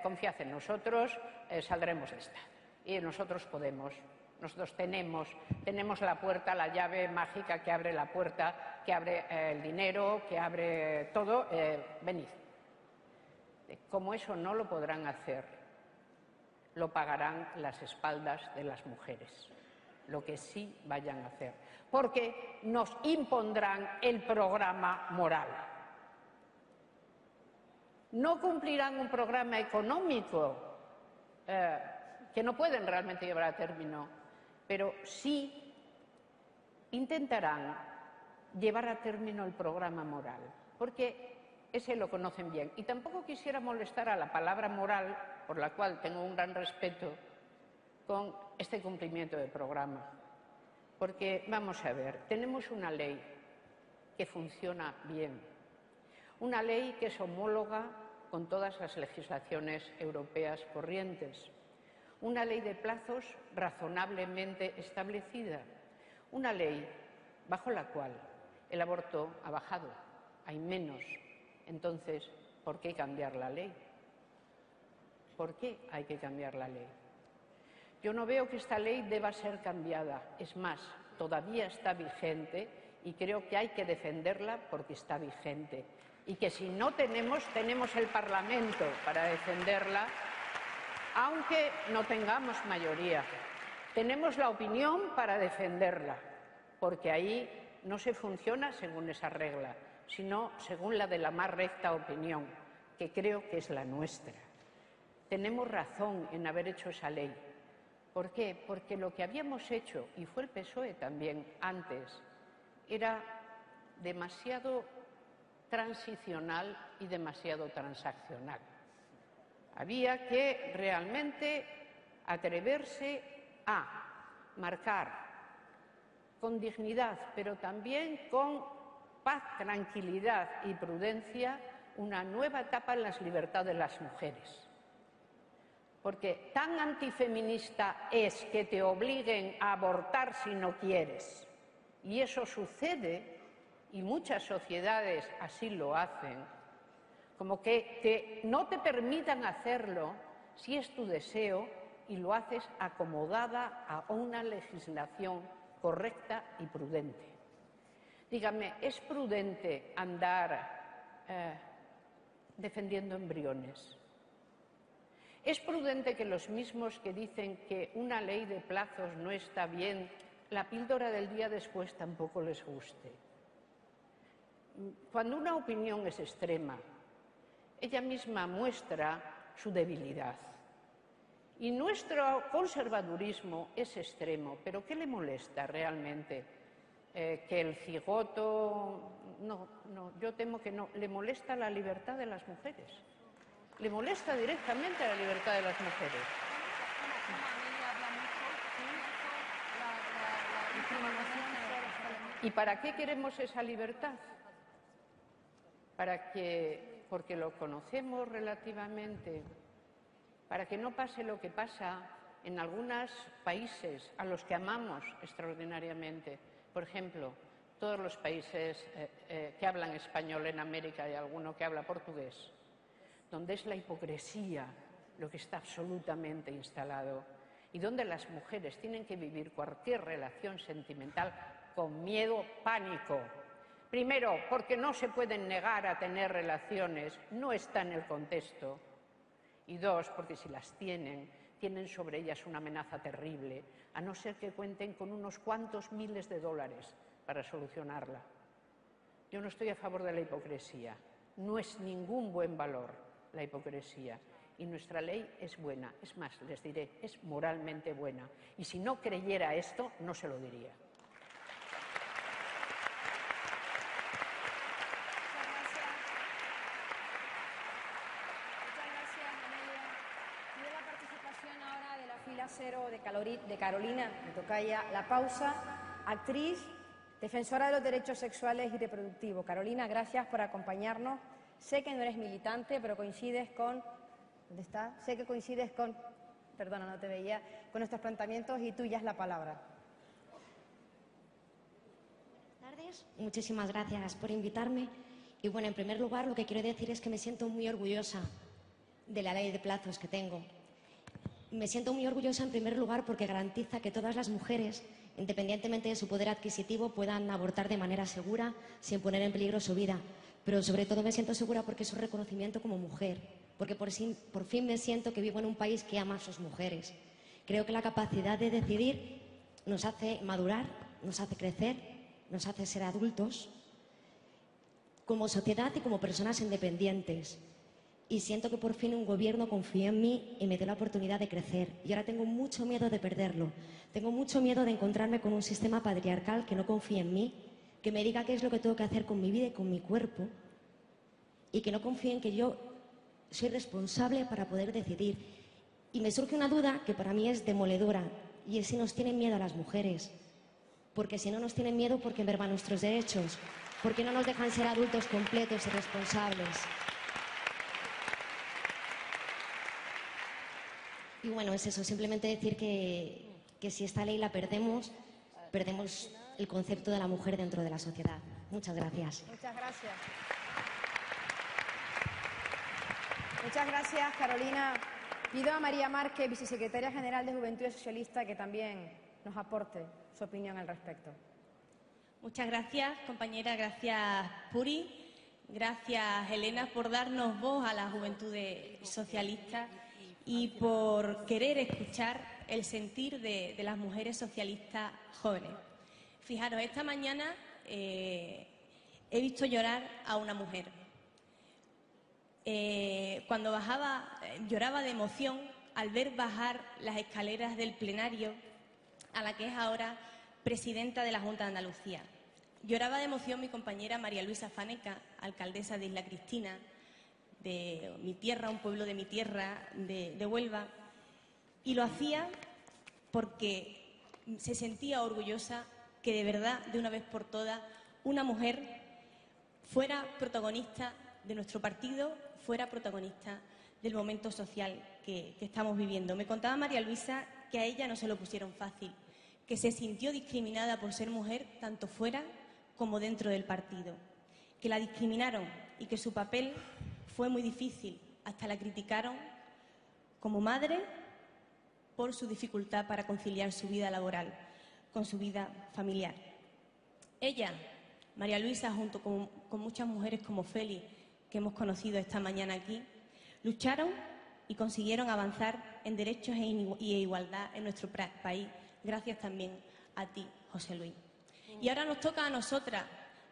confiad en nosotros, saldremos de esta. Y nosotros podemos. Nosotros tenemos la puerta, la llave mágica que abre la puerta, que abre el dinero, que abre todo. Venid. Como eso no lo podrán hacer, lo pagarán las espaldas de las mujeres, lo que sí vayan a hacer, porque nos impondrán el programa moral. No cumplirán un programa económico que no pueden realmente llevar a término, pero sí intentarán llevar a término el programa moral, porque ese lo conocen bien. Y tampoco quisiera molestar a la palabra moral, por la cual tengo un gran respeto, con este cumplimiento del programa. Porque, vamos a ver, tenemos una ley que funciona bien, una ley que es homóloga con todas las legislaciones europeas corrientes, una ley de plazos razonablemente establecida, una ley bajo la cual el aborto ha bajado, hay menos. Entonces, ¿por qué cambiar la ley? ¿Por qué hay que cambiar la ley? Yo no veo que esta ley deba ser cambiada, es más, todavía está vigente y creo que hay que defenderla porque está vigente. Y que si no tenemos el Parlamento para defenderla, aunque no tengamos mayoría. Tenemos la opinión para defenderla, porque ahí no se funciona según esa regla, sino según la de la más recta opinión, que creo que es la nuestra. Tenemos razón en haber hecho esa ley, ¿Por qué? Porque lo que habíamos hecho, y fue el PSOE también antes, era demasiado transicional y demasiado transaccional. Había que realmente atreverse a marcar con dignidad, pero también con paz, tranquilidad y prudencia, una nueva etapa en las libertades de las mujeres. Porque tan antifeminista es que te obliguen a abortar si no quieres. Y eso sucede, y muchas sociedades así lo hacen, como que no te permitan hacerlo si es tu deseo y lo haces acomodada a una legislación correcta y prudente. Dígame, ¿es prudente andar defendiendo embriones? ¿Es prudente que los mismos que dicen que una ley de plazos no está bien, la píldora del día después tampoco les guste? Cuando una opinión es extrema, ella misma muestra su debilidad. Y nuestro conservadurismo es extremo, pero ¿qué le molesta realmente? Que el cigoto... No, yo temo que no. Le molesta la libertad de las mujeres. Le molesta directamente la libertad de las mujeres. ¿Y para qué queremos esa libertad? Porque lo conocemos relativamente, para que no pase lo que pasa en algunos países a los que amamos extraordinariamente. Por ejemplo, todos los países que hablan español en América y alguno que habla portugués, donde es la hipocresía lo que está absolutamente instalado y donde las mujeres tienen que vivir cualquier relación sentimental con miedo, pánico. Primero, porque no se pueden negar a tener relaciones, no está en el contexto. Y dos, porque si las tienen sobre ellas una amenaza terrible, a no ser que cuenten con unos cuantos miles de dólares para solucionarla. Yo no estoy a favor de la hipocresía, no es ningún buen valor la hipocresía. Y nuestra ley es buena, es más, les diré, es moralmente buena. Y si no creyera esto, no se lo diría.
Cero de Carolina, me toca ya la pausa, actriz, defensora de los derechos sexuales y reproductivos. Carolina, gracias por acompañarnos. Sé que no eres militante, pero coincides con... ¿Dónde está? Sé que coincides con... Perdona, no te veía. Con nuestros planteamientos y tuya es la palabra.
Buenas tardes. Muchísimas gracias por invitarme. Y bueno, en primer lugar, lo que quiero decir es que me siento muy orgullosa de la ley de plazos que tengo. Me siento muy orgullosa, en primer lugar, porque garantiza que todas las mujeres, independientemente de su poder adquisitivo, puedan abortar de manera segura, sin poner en peligro su vida. Pero sobre todo me siento segura porque es un reconocimiento como mujer, porque por fin me siento que vivo en un país que ama a sus mujeres. Creo que la capacidad de decidir nos hace madurar, nos hace crecer, nos hace ser adultos como sociedad y como personas independientes. Y siento que por fin un gobierno confía en mí y me dio la oportunidad de crecer. Y ahora tengo mucho miedo de perderlo. Tengo mucho miedo de encontrarme con un sistema patriarcal que no confíe en mí, que me diga qué es lo que tengo que hacer con mi vida y con mi cuerpo, y que no confíe en que yo soy responsable para poder decidir. Y me surge una duda que para mí es demoledora, y es si nos tienen miedo a las mujeres. Porque si no nos tienen miedo, ¿por qué merman nuestros derechos? ¿Por qué no nos dejan ser adultos completos y responsables? Y bueno, es eso, simplemente decir que si esta ley la perdemos, perdemos el concepto de la mujer dentro de la sociedad. Muchas gracias.
Muchas gracias. Muchas gracias, Carolina. Pido a María Márquez, vicesecretaria general de Juventud Socialista, que también nos aporte su opinión al respecto.
Muchas gracias, compañera. Gracias, Puri. Gracias, Elena, por darnos voz a la Juventud Socialista y por querer escuchar el sentir de las mujeres socialistas jóvenes. Fijaros, esta mañana he visto llorar a una mujer. Cuando bajaba, lloraba de emoción al ver bajar las escaleras del plenario a la que es ahora presidenta de la Junta de Andalucía. Lloraba de emoción mi compañera María Luisa Faneca, alcaldesa de Isla Cristina, de mi tierra, un pueblo de mi tierra, de Huelva, y lo hacía porque se sentía orgullosa que de verdad, de una vez por todas, una mujer fuera protagonista de nuestro partido, fuera protagonista del momento social que estamos viviendo. Me contaba María Luisa que a ella no se lo pusieron fácil, que se sintió discriminada por ser mujer tanto fuera como dentro del partido, que la discriminaron y que su papel fue muy difícil, hasta la criticaron como madre por su dificultad para conciliar su vida laboral con su vida familiar. Ella, María Luisa, junto con muchas mujeres como Feli, que hemos conocido esta mañana aquí, lucharon y consiguieron avanzar en derechos e igualdad en nuestro país, gracias también a ti, José Luis. Y ahora nos toca a nosotras,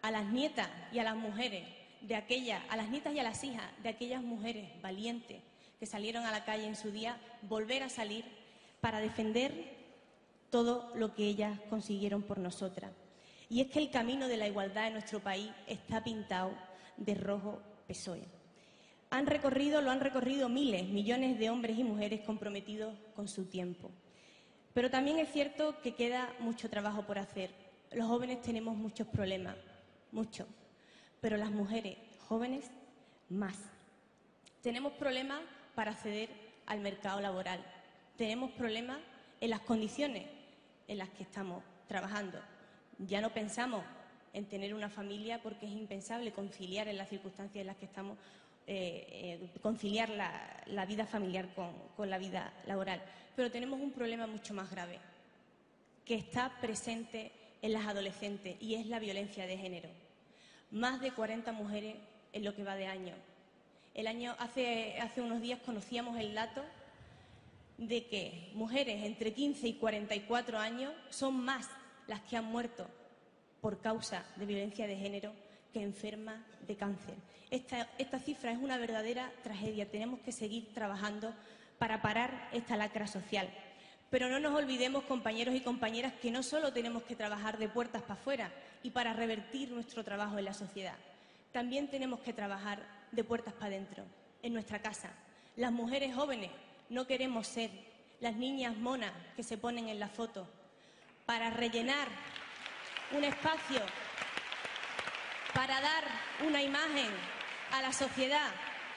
a las nietas y a las mujeres de aquellas, a las nietas y a las hijas de aquellas mujeres valientes que salieron a la calle en su día, volver a salir para defender todo lo que ellas consiguieron por nosotras. Y es que el camino de la igualdad en nuestro país está pintado de rojo PSOE. Lo han recorrido miles, millones de hombres y mujeres comprometidos con su tiempo. Pero también es cierto que queda mucho trabajo por hacer. Los jóvenes tenemos muchos problemas, muchos, pero las mujeres jóvenes más. Tenemos problemas para acceder al mercado laboral. Tenemos problemas en las condiciones en las que estamos trabajando. Ya no pensamos en tener una familia porque es impensable conciliar en las circunstancias en las que estamos, conciliar la vida familiar con la vida laboral. Pero tenemos un problema mucho más grave que está presente en las adolescentes y es la violencia de género. Más de 40 mujeres en lo que va de año. Hace unos días conocíamos el dato de que mujeres entre 15 y 44 años son más las que han muerto por causa de violencia de género que enfermas de cáncer. Esta cifra es una verdadera tragedia. Tenemos que seguir trabajando para parar esta lacra social. Pero no nos olvidemos, compañeros y compañeras, que no solo tenemos que trabajar de puertas para afuera y para revertir nuestro trabajo en la sociedad. También tenemos que trabajar de puertas para adentro, en nuestra casa. Las mujeres jóvenes no queremos ser las niñas monas que se ponen en la foto para rellenar un espacio, para dar una imagen a la sociedad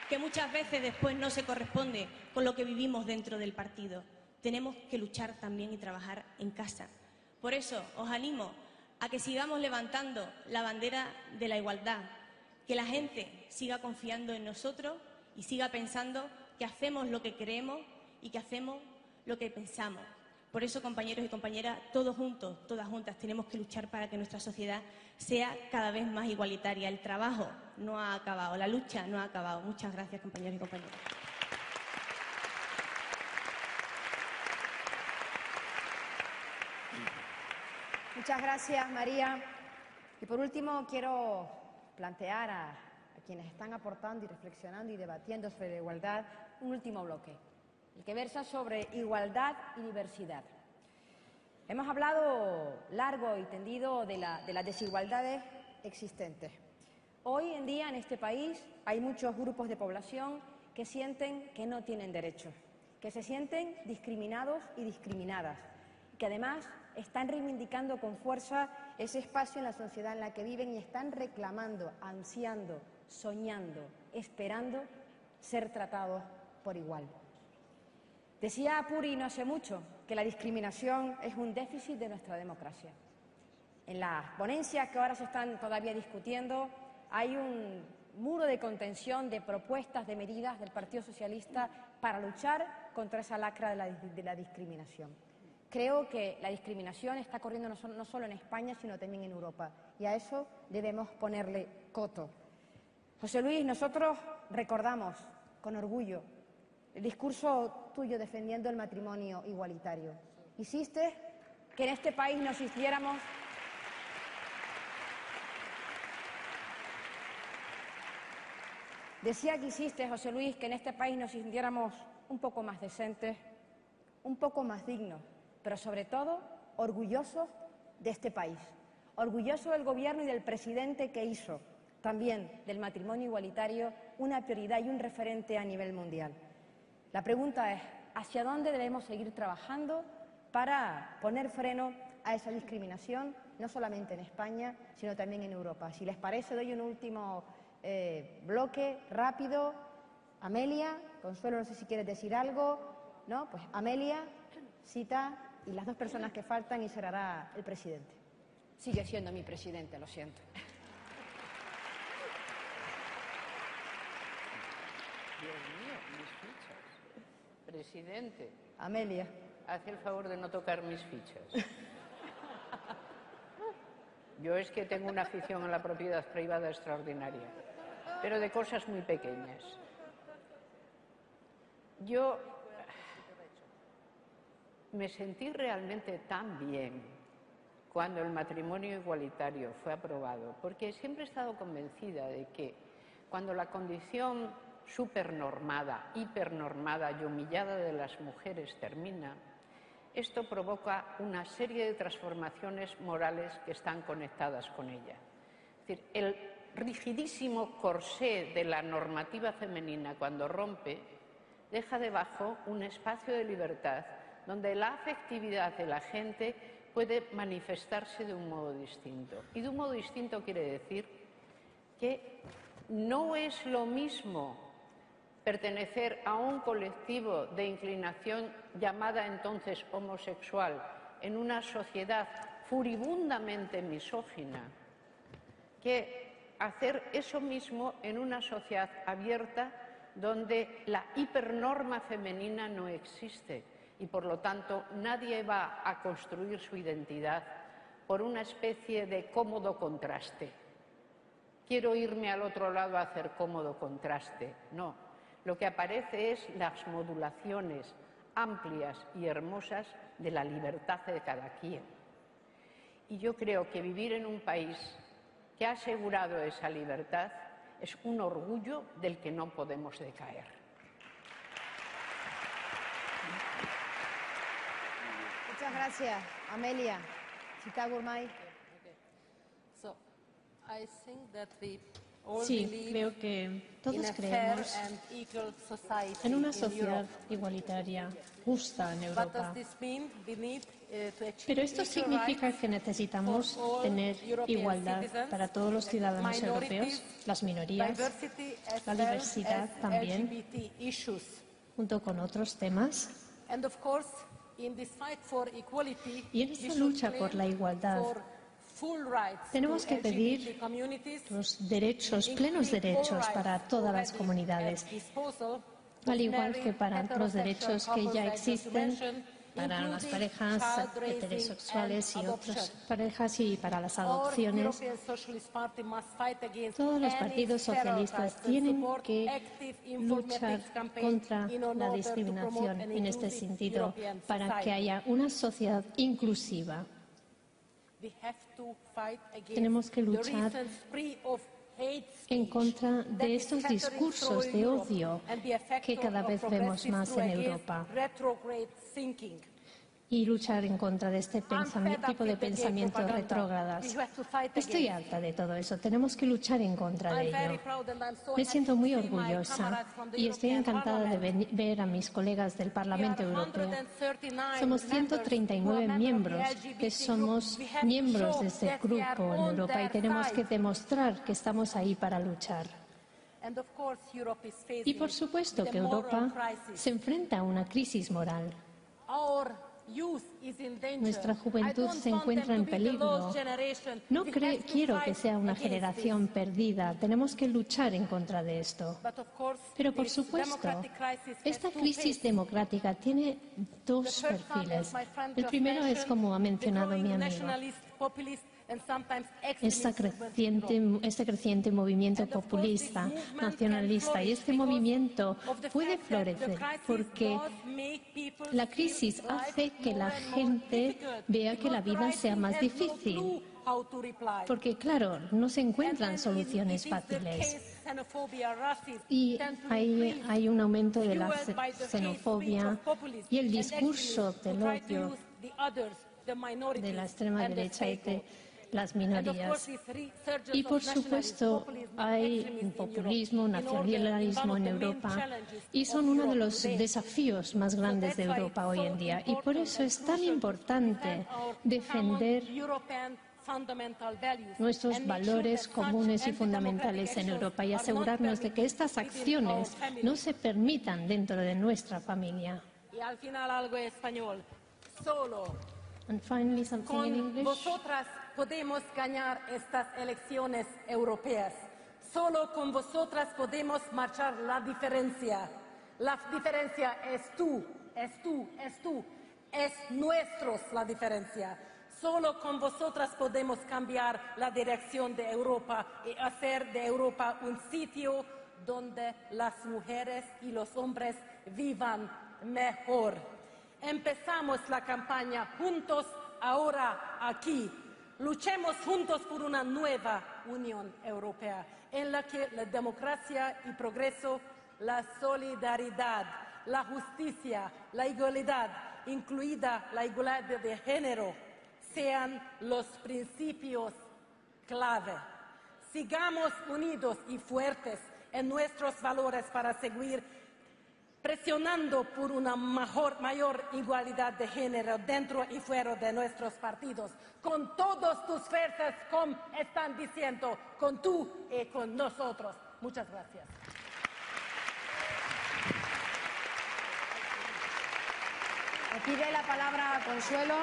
que muchas veces después no se corresponde con lo que vivimos dentro del partido. Tenemos que luchar también y trabajar en casa. Por eso os animo a que sigamos levantando la bandera de la igualdad, que la gente siga confiando en nosotros y siga pensando que hacemos lo que creemos y que hacemos lo que pensamos. Por eso, compañeros y compañeras, todos juntos, todas juntas, tenemos que luchar para que nuestra sociedad sea cada vez más igualitaria. El trabajo no ha acabado, la lucha no ha acabado. Muchas gracias, compañeros y compañeras.
Muchas gracias, María. Y por último, quiero plantear a quienes están aportando y reflexionando y debatiendo sobre la igualdad un último bloque, el que versa sobre igualdad y diversidad. Hemos hablado largo y tendido de las desigualdades existentes. Hoy en día en este país hay muchos grupos de población que sienten que no tienen derechos, que se sienten discriminados y discriminadas, que además están reivindicando con fuerza ese espacio en la sociedad en la que viven y están reclamando, ansiando, soñando, esperando ser tratados por igual. Decía Puri no hace mucho que la discriminación es un déficit de nuestra democracia. En las ponencias que ahora se están todavía discutiendo hay un muro de contención de propuestas, de medidas del Partido Socialista para luchar contra esa lacra de la discriminación. Creo que la discriminación está corriendo no solo en España, sino también en Europa, y a eso debemos ponerle coto. José Luis, nosotros recordamos con orgullo el discurso tuyo defendiendo el matrimonio igualitario. Hiciste que en este país nos sintiéramos Decía que hiciste, José Luis, que en este país nos sintiéramos un poco más decentes, un poco más dignos, pero sobre todo orgullosos de este país, orgullosos del Gobierno y del presidente que hizo también del matrimonio igualitario una prioridad y un referente a nivel mundial. La pregunta es, ¿hacia dónde debemos seguir trabajando para poner freno a esa discriminación, no solamente en España, sino también en Europa? Si les parece, doy un último bloque rápido. Amelia, Consuelo, no sé si quieres decir algo. No, pues Amelia, Sita y las dos personas que faltan, y cerrará el presidente. Sigue siendo mi presidente, lo siento.
Dios mío, mis fichas. Presidente.
Amelia.
Haz el favor de no tocar mis fichas. Yo es que tengo una afición a la propiedad privada extraordinaria, pero de cosas muy pequeñas. Yo me sentí realmente tan bien cuando el matrimonio igualitario fue aprobado, porque siempre he estado convencida de que cuando la condición supernormada, hipernormada y humillada de las mujeres termina, esto provoca una serie de transformaciones morales que están conectadas con ella. Es decir, el rigidísimo corsé de la normativa femenina, cuando rompe, deja debajo un espacio de libertad donde la afectividad de la gente puede manifestarse de un modo distinto. Y de un modo distinto quiere decir que no es lo mismo pertenecer a un colectivo de inclinación llamada entonces homosexual en una sociedad furibundamente misógina que hacer eso mismo en una sociedad abierta donde la hipernorma femenina no existe y por lo tanto nadie va a construir su identidad por una especie de cómodo contraste. Quiero irme al otro lado a hacer cómodo contraste. No. Lo que aparece es las modulaciones amplias y hermosas de la libertad de cada quien. Y yo creo que vivir en un país que ha asegurado esa libertad es un orgullo del que no podemos decaer.
Muchas gracias, Amelia. Sita Gurmai.
Sí, creo que todos creemos en una sociedad igualitaria, justa en Europa. Pero esto significa que necesitamos tener igualdad para todos los ciudadanos europeos, las minorías, la diversidad también, junto con otros temas. Y en esta lucha por la igualdad, tenemos que pedir los derechos, plenos derechos para todas las comunidades, al igual que para los derechos que ya existen para las parejas heterosexuales y otras parejas y para las adopciones. Todos los partidos socialistas tienen que luchar contra la discriminación en este sentido para que haya una sociedad inclusiva. Tenemos que luchar en contra de estos discursos de odio que cada vez vemos más en Europa y luchar en contra de este tipo de pensamientos retrógradas. Estoy harta de todo eso. Tenemos que luchar en contra de ello. Me siento muy orgullosa y estoy encantada de ver a mis colegas del Parlamento Europeo. Somos 139 miembros que somos miembros de este grupo en Europa y tenemos que demostrar que estamos ahí para luchar. Y por supuesto que Europa se enfrenta a una crisis moral. Nuestra juventud se encuentra en peligro. No quiero que sea una generación perdida. Tenemos que luchar en contra de esto. Pero, por supuesto, esta crisis democrática tiene dos perfiles. El primero es, como ha mencionado mi amigo, este creciente movimiento populista, nacionalista. Y este movimiento puede florecer porque la crisis hace que la gente vea que la vida sea más difícil. Porque, claro, no se encuentran soluciones fáciles. Y hay un aumento de la xenofobia y el discurso del odio de la extrema derecha y de las minorías. Y, por supuesto, hay un populismo, un nacionalismo en Europa y son uno de los desafíos más grandes de Europa hoy en día. Y por eso es tan importante defender nuestros valores comunes y fundamentales en Europa y asegurarnos de que estas acciones no se permitan dentro de nuestra familia.
Y al final algo en español. Solo
And finally, something in
con
English.
vosotras podemos ganar estas elecciones europeas. Solo con vosotras podemos marcar la diferencia. La diferencia es tú, es tú, es tú. Es nuestros la diferencia. Solo con vosotras podemos cambiar la dirección de Europa y hacer de Europa un sitio donde las mujeres y los hombres vivan mejor. Empezamos la campaña juntos, ahora aquí. Luchemos juntos por una nueva Unión Europea en la que la democracia y progreso, la solidaridad, la justicia, la igualdad, incluida la igualdad de género, sean los principios clave. Sigamos unidos y fuertes en nuestros valores para seguir presionando por una mayor igualdad de género dentro y fuera de nuestros partidos, con todas tus fuerzas, como están diciendo, con tú y con nosotros. Muchas gracias.
Me pide la palabra Consuelo,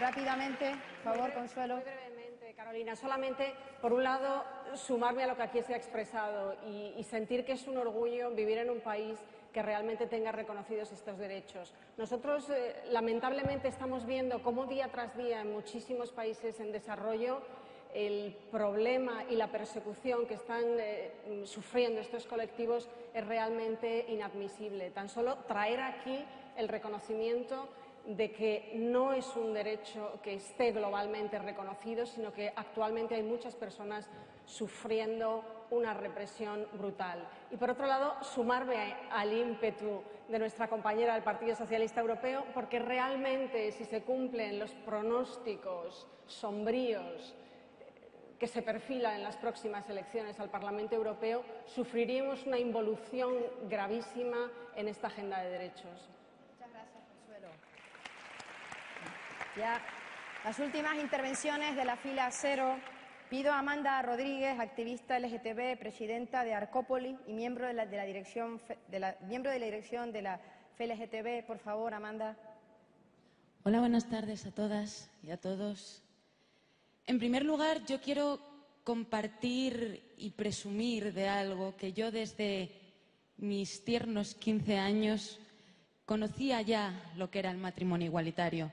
rápidamente, por favor, Consuelo.
Muy brevemente, Carolina, solamente, por un lado, sumarme a lo que aquí se ha expresado y sentir que es un orgullo vivir en un país que realmente tenga reconocidos estos derechos. Nosotros, lamentablemente, estamos viendo cómo día tras día en muchísimos países en desarrollo el problema y la persecución que están sufriendo estos colectivos es realmente inadmisible. Tan solo traer aquí el reconocimiento de que no es un derecho que esté globalmente reconocido, sino que actualmente hay muchas personas sufriendo una represión brutal. Y, por otro lado, sumarme al ímpetu de nuestra compañera del Partido Socialista Europeo, porque realmente, si se cumplen los pronósticos sombríos que se perfilan en las próximas elecciones al Parlamento Europeo, sufriríamos una involución gravísima en esta agenda de derechos.
Muchas gracias, Consuelo. Ya las últimas intervenciones de la fila 0. Pido a Amanda Rodríguez, activista LGTB, presidenta de Arcópoli y miembro de la dirección de la FLGTB. Por favor, Amanda.
Hola, buenas tardes a todas y a todos. En primer lugar, yo quiero compartir y presumir de algo que yo desde mis tiernos 15 años conocía ya lo que era el matrimonio igualitario.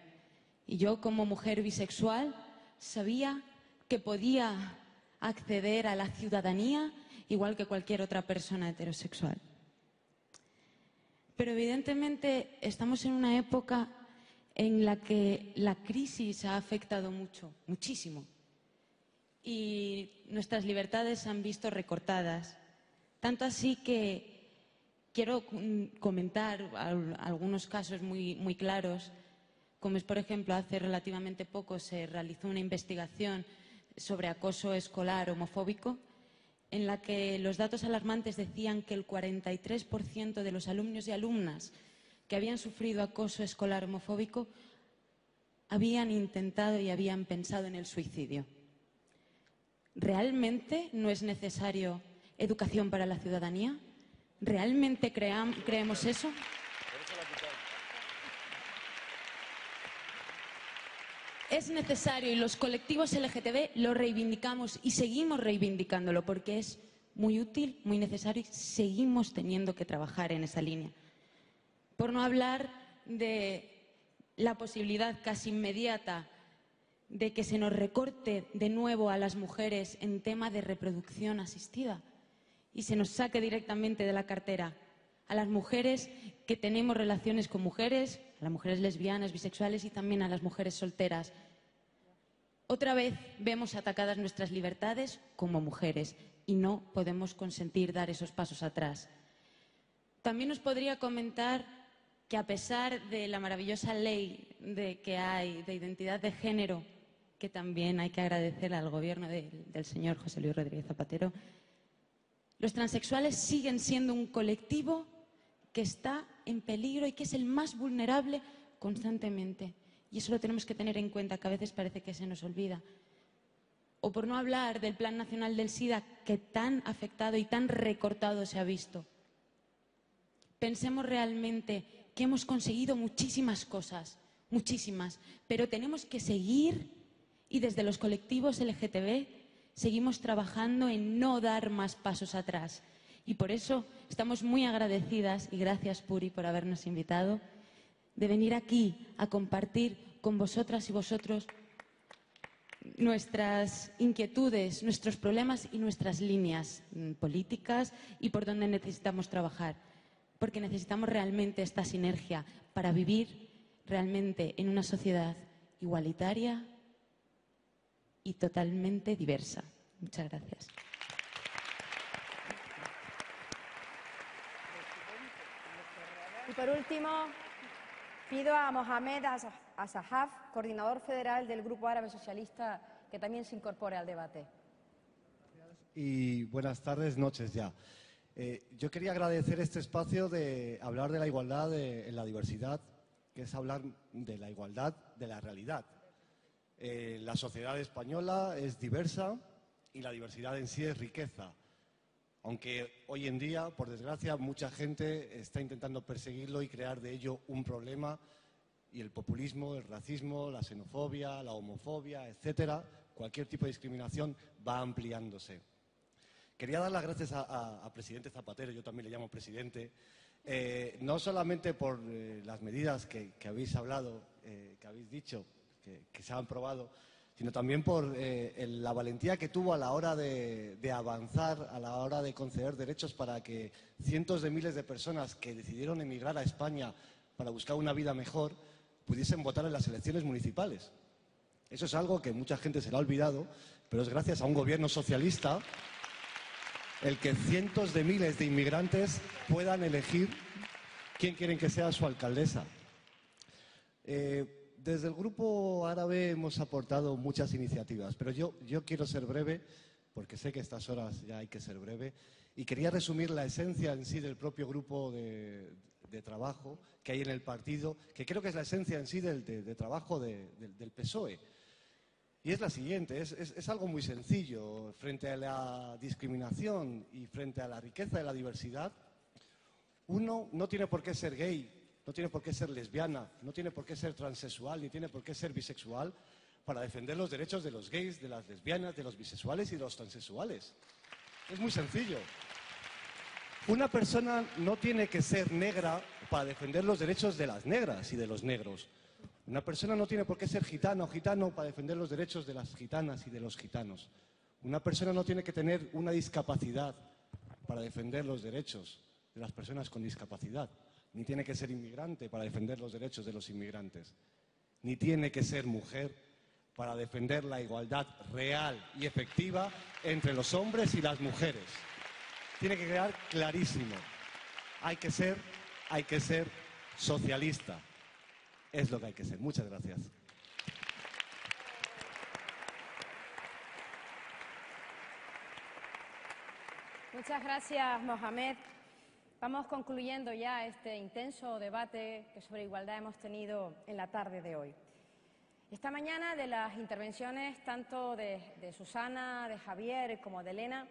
Y yo, como mujer bisexual, sabía que podía acceder a la ciudadanía igual que cualquier otra persona heterosexual. Pero evidentemente estamos en una época en la que la crisis ha afectado mucho, muchísimo, y nuestras libertades se han visto recortadas. Tanto así que quiero comentar algunos casos muy claros, como es, por ejemplo, hace relativamente poco se realizó una investigación sobre acoso escolar homofóbico, en la que los datos alarmantes decían que el 43% de los alumnos y alumnas que habían sufrido acoso escolar homofóbico habían intentado y habían pensado en el suicidio. ¿Realmente no es necesario educación para la ciudadanía? ¿Realmente creemos eso? Es necesario y los colectivos LGTB lo reivindicamos y seguimos reivindicándolo porque es muy útil, muy necesario y seguimos teniendo que trabajar en esa línea. Por no hablar de la posibilidad casi inmediata de que se nos recorte de nuevo a las mujeres en tema de reproducción asistida y se nos saque directamente de la cartera a las mujeres que tenemos relaciones con mujeres, a las mujeres lesbianas, bisexuales y también a las mujeres solteras. Otra vez vemos atacadas nuestras libertades como mujeres y no podemos consentir dar esos pasos atrás. También os podría comentar que a pesar de la maravillosa ley que hay de identidad de género, que también hay que agradecer al gobierno del señor José Luis Rodríguez Zapatero, los transexuales siguen siendo un colectivo que está en peligro y que es el más vulnerable constantemente. Y eso lo tenemos que tener en cuenta, que a veces parece que se nos olvida. O por no hablar del Plan Nacional del SIDA, que tan afectado y tan recortado se ha visto. Pensemos realmente que hemos conseguido muchísimas cosas, muchísimas, pero tenemos que seguir, y desde los colectivos LGTB seguimos trabajando en no dar más pasos atrás. Y por eso estamos muy agradecidas, y gracias Puri por habernos invitado, de venir aquí a compartir con vosotras y vosotros nuestras inquietudes, nuestros problemas y nuestras líneas políticas y por donde necesitamos trabajar. Porque necesitamos realmente esta sinergia para vivir realmente en una sociedad igualitaria y totalmente diversa. Muchas gracias.
Y por último, pido a Mohamed Asahaf, coordinador federal del Grupo Árabe Socialista, que también se incorpore al debate.
Y buenas tardes, noches ya. Yo quería agradecer este espacio de hablar de la igualdad en la diversidad, que es hablar de la igualdad de la realidad. La sociedad española es diversa y la diversidad en sí es riqueza. Aunque hoy en día, por desgracia, mucha gente está intentando perseguirlo y crear de ello un problema, y el populismo, el racismo, la xenofobia, la homofobia, etcétera, cualquier tipo de discriminación va ampliándose. Quería dar las gracias a presidente Zapatero, yo también le llamo presidente, no solamente por las medidas que habéis hablado, que habéis dicho, que se han aprobado, sino también por la valentía que tuvo a la hora de avanzar, a la hora de conceder derechos para que cientos de miles de personas que decidieron emigrar a España para buscar una vida mejor pudiesen votar en las elecciones municipales. Eso es algo que mucha gente se le ha olvidado, pero es gracias a un gobierno socialista el que cientos de miles de inmigrantes puedan elegir quién quieren que sea su alcaldesa. Desde el Grupo Árabe hemos aportado muchas iniciativas, pero yo quiero ser breve, porque sé que a estas horas ya hay que ser breve, y quería resumir la esencia en sí del propio grupo de trabajo que hay en el partido, que creo que es la esencia en sí de trabajo del PSOE. Y es la siguiente, es algo muy sencillo. Frente a la discriminación y frente a la riqueza de la diversidad, uno no tiene por qué ser gay, no tiene por qué ser lesbiana, no tiene por qué ser transexual, ni tiene por qué ser bisexual para defender los derechos de los gays, de las lesbianas, de los bisexuales y de los transexuales. Es muy sencillo. Una persona no tiene que ser negra para defender los derechos de las negras y de los negros. Una persona no tiene por qué ser gitana o gitano para defender los derechos de las gitanas y de los gitanos. Una persona no tiene que tener una discapacidad para defender los derechos de las personas con discapacidad. Ni tiene que ser inmigrante para defender los derechos de los inmigrantes. Ni tiene que ser mujer para defender la igualdad real y efectiva entre los hombres y las mujeres. Tiene que quedar clarísimo. Hay que ser socialista. Es lo que hay que ser. Muchas gracias.
Muchas gracias, Mohamed. Vamos concluyendo ya este intenso debate que sobre igualdad hemos tenido en la tarde de hoy. Esta mañana, de las intervenciones tanto de Susana, de Javier como de Elena,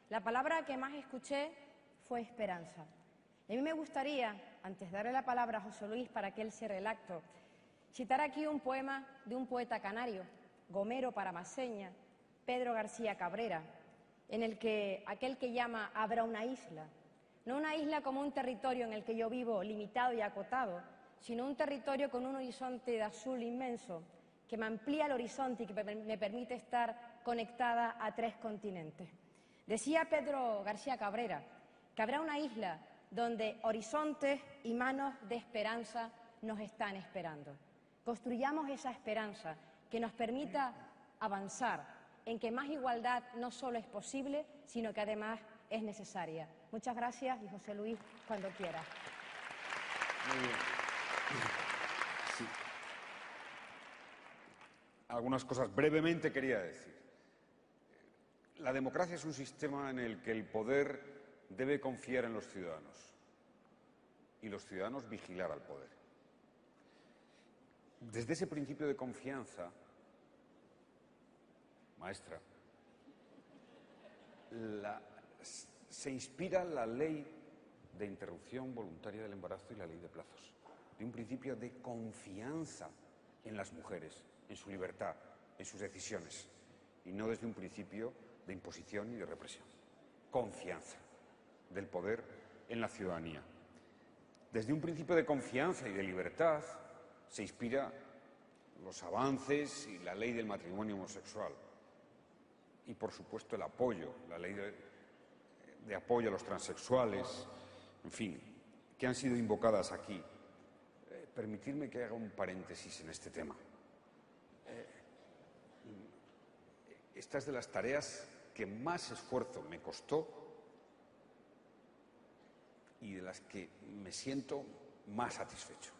la palabra que más escuché fue esperanza. Y a mí me gustaría, antes de darle la palabra a José Luis para que él cierre el acto, citar aquí un poema de un poeta canario, Gomero Paramaseña, Pedro García Cabrera, en el que aquel que llama habrá una isla, no una isla como un territorio en el que yo vivo limitado y acotado, sino un territorio con un horizonte de azul inmenso que me amplía el horizonte y que me permite estar conectada a 3 continentes. Decía Pedro García Cabrera que habrá una isla donde horizontes y manos de esperanza nos están esperando. Construyamos esa esperanza que nos permita avanzar en que más igualdad no solo es posible, sino que además es necesaria. Muchas gracias y José Luis, cuando quiera.
Muy bien. Sí. Algunas cosas brevemente quería decir. La democracia es un sistema en el que el poder debe confiar en los ciudadanos y los ciudadanos vigilar al poder. Desde ese principio de confianza, maestra, se inspira la ley de interrupción voluntaria del embarazo y la ley de plazos, de un principio de confianza en las mujeres, en su libertad, en sus decisiones, y no desde un principio de imposición y de represión. Confianza del poder en la ciudadanía. Desde un principio de confianza y de libertad se inspira los avances y la ley del matrimonio homosexual. Y, por supuesto, el apoyo, la ley de apoyo a los transexuales, en fin, que han sido invocadas aquí. Permitidme que haga un paréntesis en este tema. Esta es de las tareas que más esfuerzo me costó y de las que me siento más satisfecho.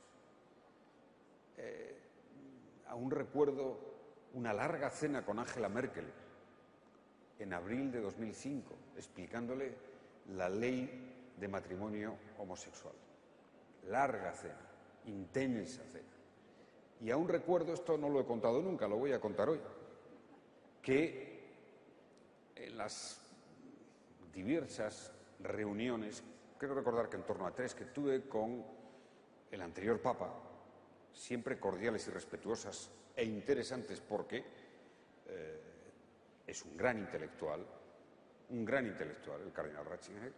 Aún recuerdo una larga cena con Angela Merkel en abril de 2005, explicándole la ley de matrimonio homosexual. Larga cena, intensa cena. Y aún recuerdo, esto no lo he contado nunca, lo voy a contar hoy, que en las diversas reuniones, creo recordar que en torno a 3 que tuve con el anterior Papa, siempre cordiales y respetuosas e interesantes porque es un gran intelectual, el cardenal Ratzinger.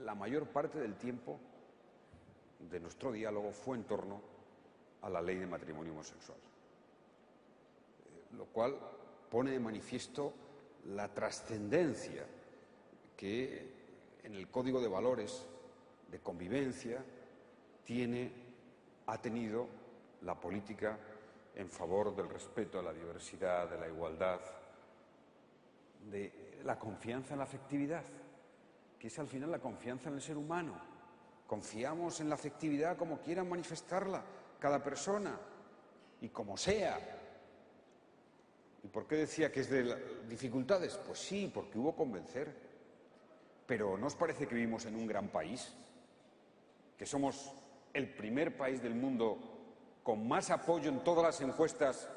La mayor parte del tiempo de nuestro diálogo fue en torno a la ley de matrimonio homosexual, lo cual pone de manifiesto la trascendencia que en el código de valores de convivencia ha tenido la política en favor del respeto a la diversidad, de la igualdad, de la confianza en la afectividad, que es al final la confianza en el ser humano. Confiamos en la afectividad como quiera manifestarla cada persona y como sea. ¿Y por qué decía que es de dificultades? Pues sí, porque hubo convencer. Pero ¿no os parece que vivimos en un gran país? Que somos el primer país del mundo con más apoyo en todas las encuestas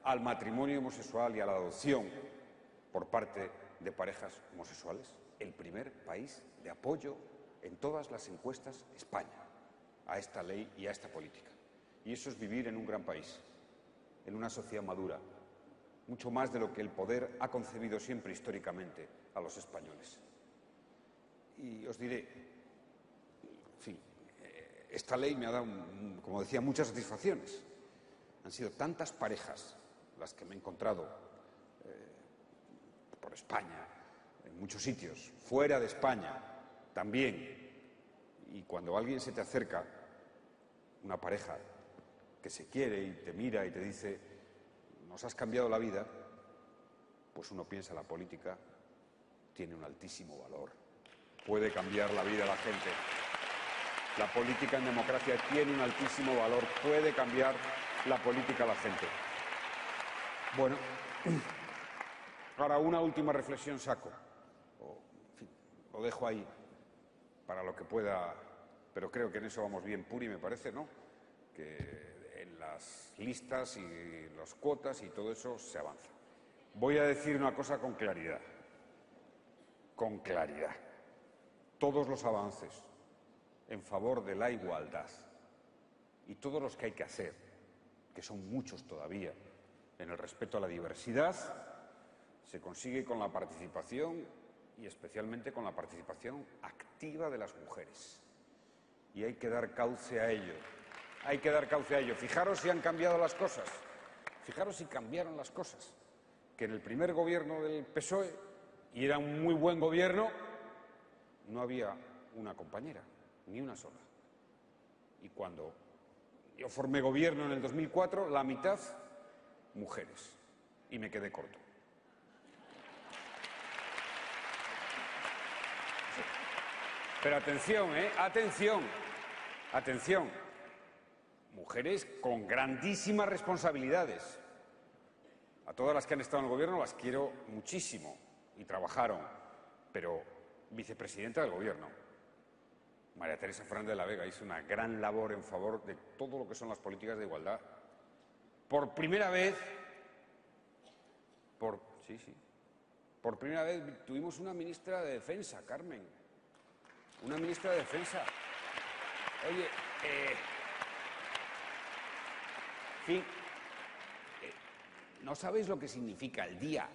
al matrimonio homosexual y a la adopción por parte de parejas homosexuales. El primer país de apoyo en todas las encuestas, España, a esta ley y a esta política. Y eso es vivir en un gran país, en una sociedad madura, mucho más de lo que el poder ha concebido siempre históricamente a los españoles. Y os diré, en fin, esta ley me ha dado, como decía, muchas satisfacciones. Han sido tantas parejas las que me he encontrado por España, en muchos sitios, fuera de España también. Y cuando alguien se te acerca, una pareja que se quiere y te mira y te dice, nos has cambiado la vida, pues uno piensa, la política tiene un altísimo valor. Puede cambiar la vida de la gente. La política en democracia tiene un altísimo valor, puede cambiar la política a la gente. Bueno, ahora una última reflexión saco. En fin, lo dejo ahí para lo que pueda, pero creo que en eso vamos bien, Puri, me parece, ¿no? Que en las listas y las cuotas y todo eso se avanza. Voy a decir una cosa con claridad. Con claridad. Todos los avances en favor de la igualdad y todos los que hay que hacer, que son muchos todavía, en el respeto a la diversidad, se consigue con la participación y especialmente con la participación activa de las mujeres. Y hay que dar cauce a ello. Hay que dar cauce a ello. Fijaros si han cambiado las cosas. Fijaros si cambiaron las cosas. Que en el primer gobierno del PSOE, y era un muy buen gobierno, no había una compañera, ni una sola. Y cuando yo formé gobierno en el 2004, la mitad, mujeres. y me quedé corto. Pero atención, atención, atención. Mujeres con grandísimas responsabilidades. A todas las que han estado en el gobierno las quiero muchísimo y trabajaron, pero vicepresidenta del gobierno, María Teresa Fernández de la Vega, hizo una gran labor en favor de todo lo que son las políticas de igualdad. Por primera vez, por primera vez tuvimos una ministra de Defensa, Carmen. Una ministra de Defensa. Oye, en fin, no sabéis lo que significa el día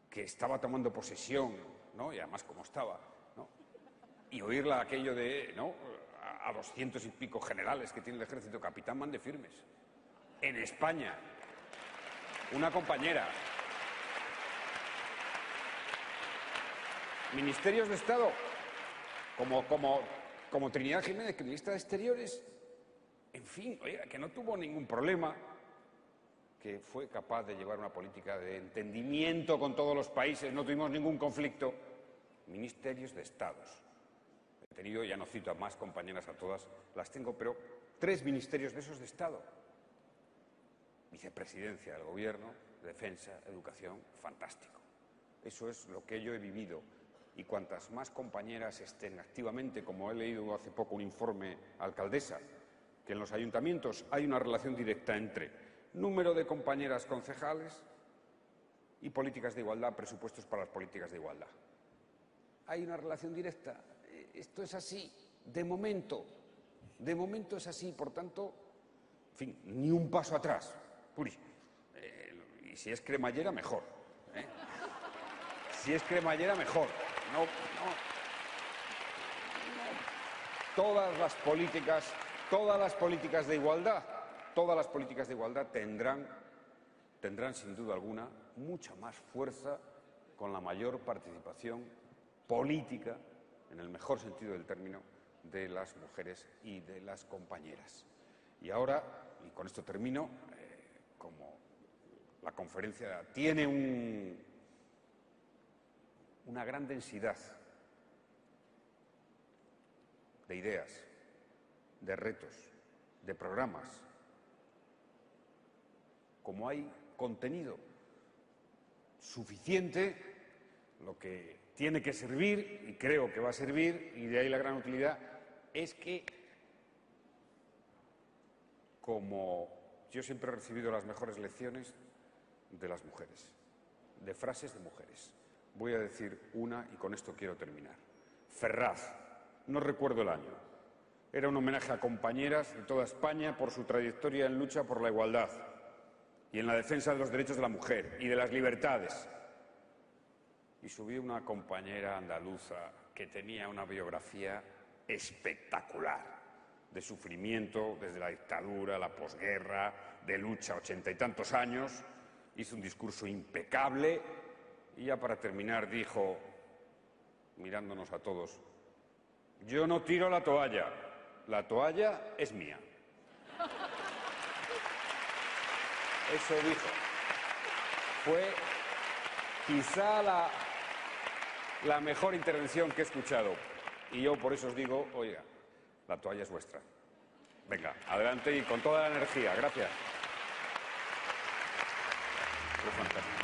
que estaba tomando posesión, ¿no? Y además cómo estaba, ¿no? Y oírla aquello de, ¿no? A 200 y pico generales que tiene el ejército, capitán mande firmes. En España, una compañera. Ministerios de Estado, como Trinidad Jiménez, que ministra de Exteriores, en fin, oiga, que no tuvo ningún problema, que fue capaz de llevar una política de entendimiento con todos los países, no tuvimos ningún conflicto. Ministerios de Estados. He tenido, ya no cito a más compañeras, a todas las tengo, pero 3 ministerios de esos de Estado. Vicepresidencia del Gobierno, Defensa, Educación, fantástico. Eso es lo que yo he vivido. Y cuantas más compañeras estén activamente, como he leído hace poco un informe alcaldesa, que en los ayuntamientos hay una relación directa entre número de compañeras concejales y políticas de igualdad, presupuestos para las políticas de igualdad. Hay una relación directa. Esto es así, de momento es así, por tanto, en fin, ni un paso atrás. Puri, y si es cremallera, mejor. Si es cremallera, mejor. No. Todas las políticas de igualdad tendrán sin duda alguna mucha más fuerza con la mayor participación política, en el mejor sentido del término, de las mujeres y de las compañeras. Y ahora, y con esto termino, como la conferencia tiene una gran densidad de ideas, de retos, de programas, como hay contenido suficiente, lo que tiene que servir, y creo que va a servir, y de ahí la gran utilidad, es que, como yo siempre he recibido las mejores lecciones de las mujeres, de frases de mujeres. Voy a decir una y con esto quiero terminar. Ferraz, no recuerdo el año, era un homenaje a compañeras de toda España por su trayectoria en lucha por la igualdad y en la defensa de los derechos de la mujer y de las libertades. Y subió una compañera andaluza que tenía una biografía espectacular de sufrimiento desde la dictadura, la posguerra, de lucha, 80 y tantos años. Hizo un discurso impecable y ya para terminar dijo, mirándonos a todos, yo no tiro la toalla es mía. Eso dijo. Fue quizá la mejor intervención que he escuchado. Y yo por eso os digo, oiga, la toalla es vuestra. Venga, adelante y con toda la energía. Gracias. Fue fantástico.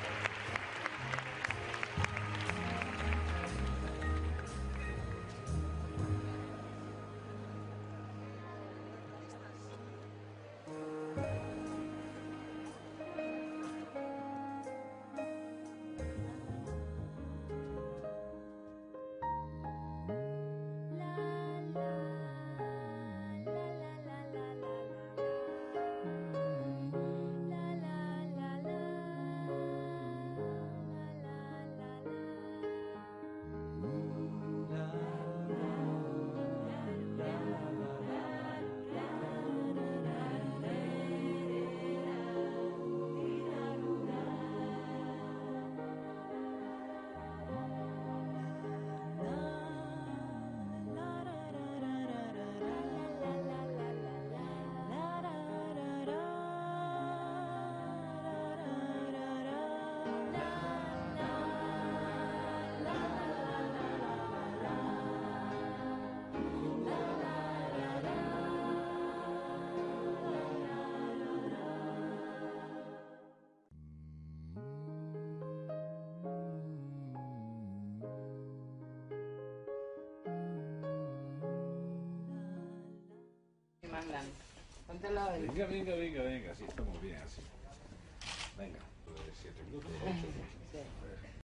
Venga, sí, estamos bien así. Venga, pues 7 minutos, 8 minutos.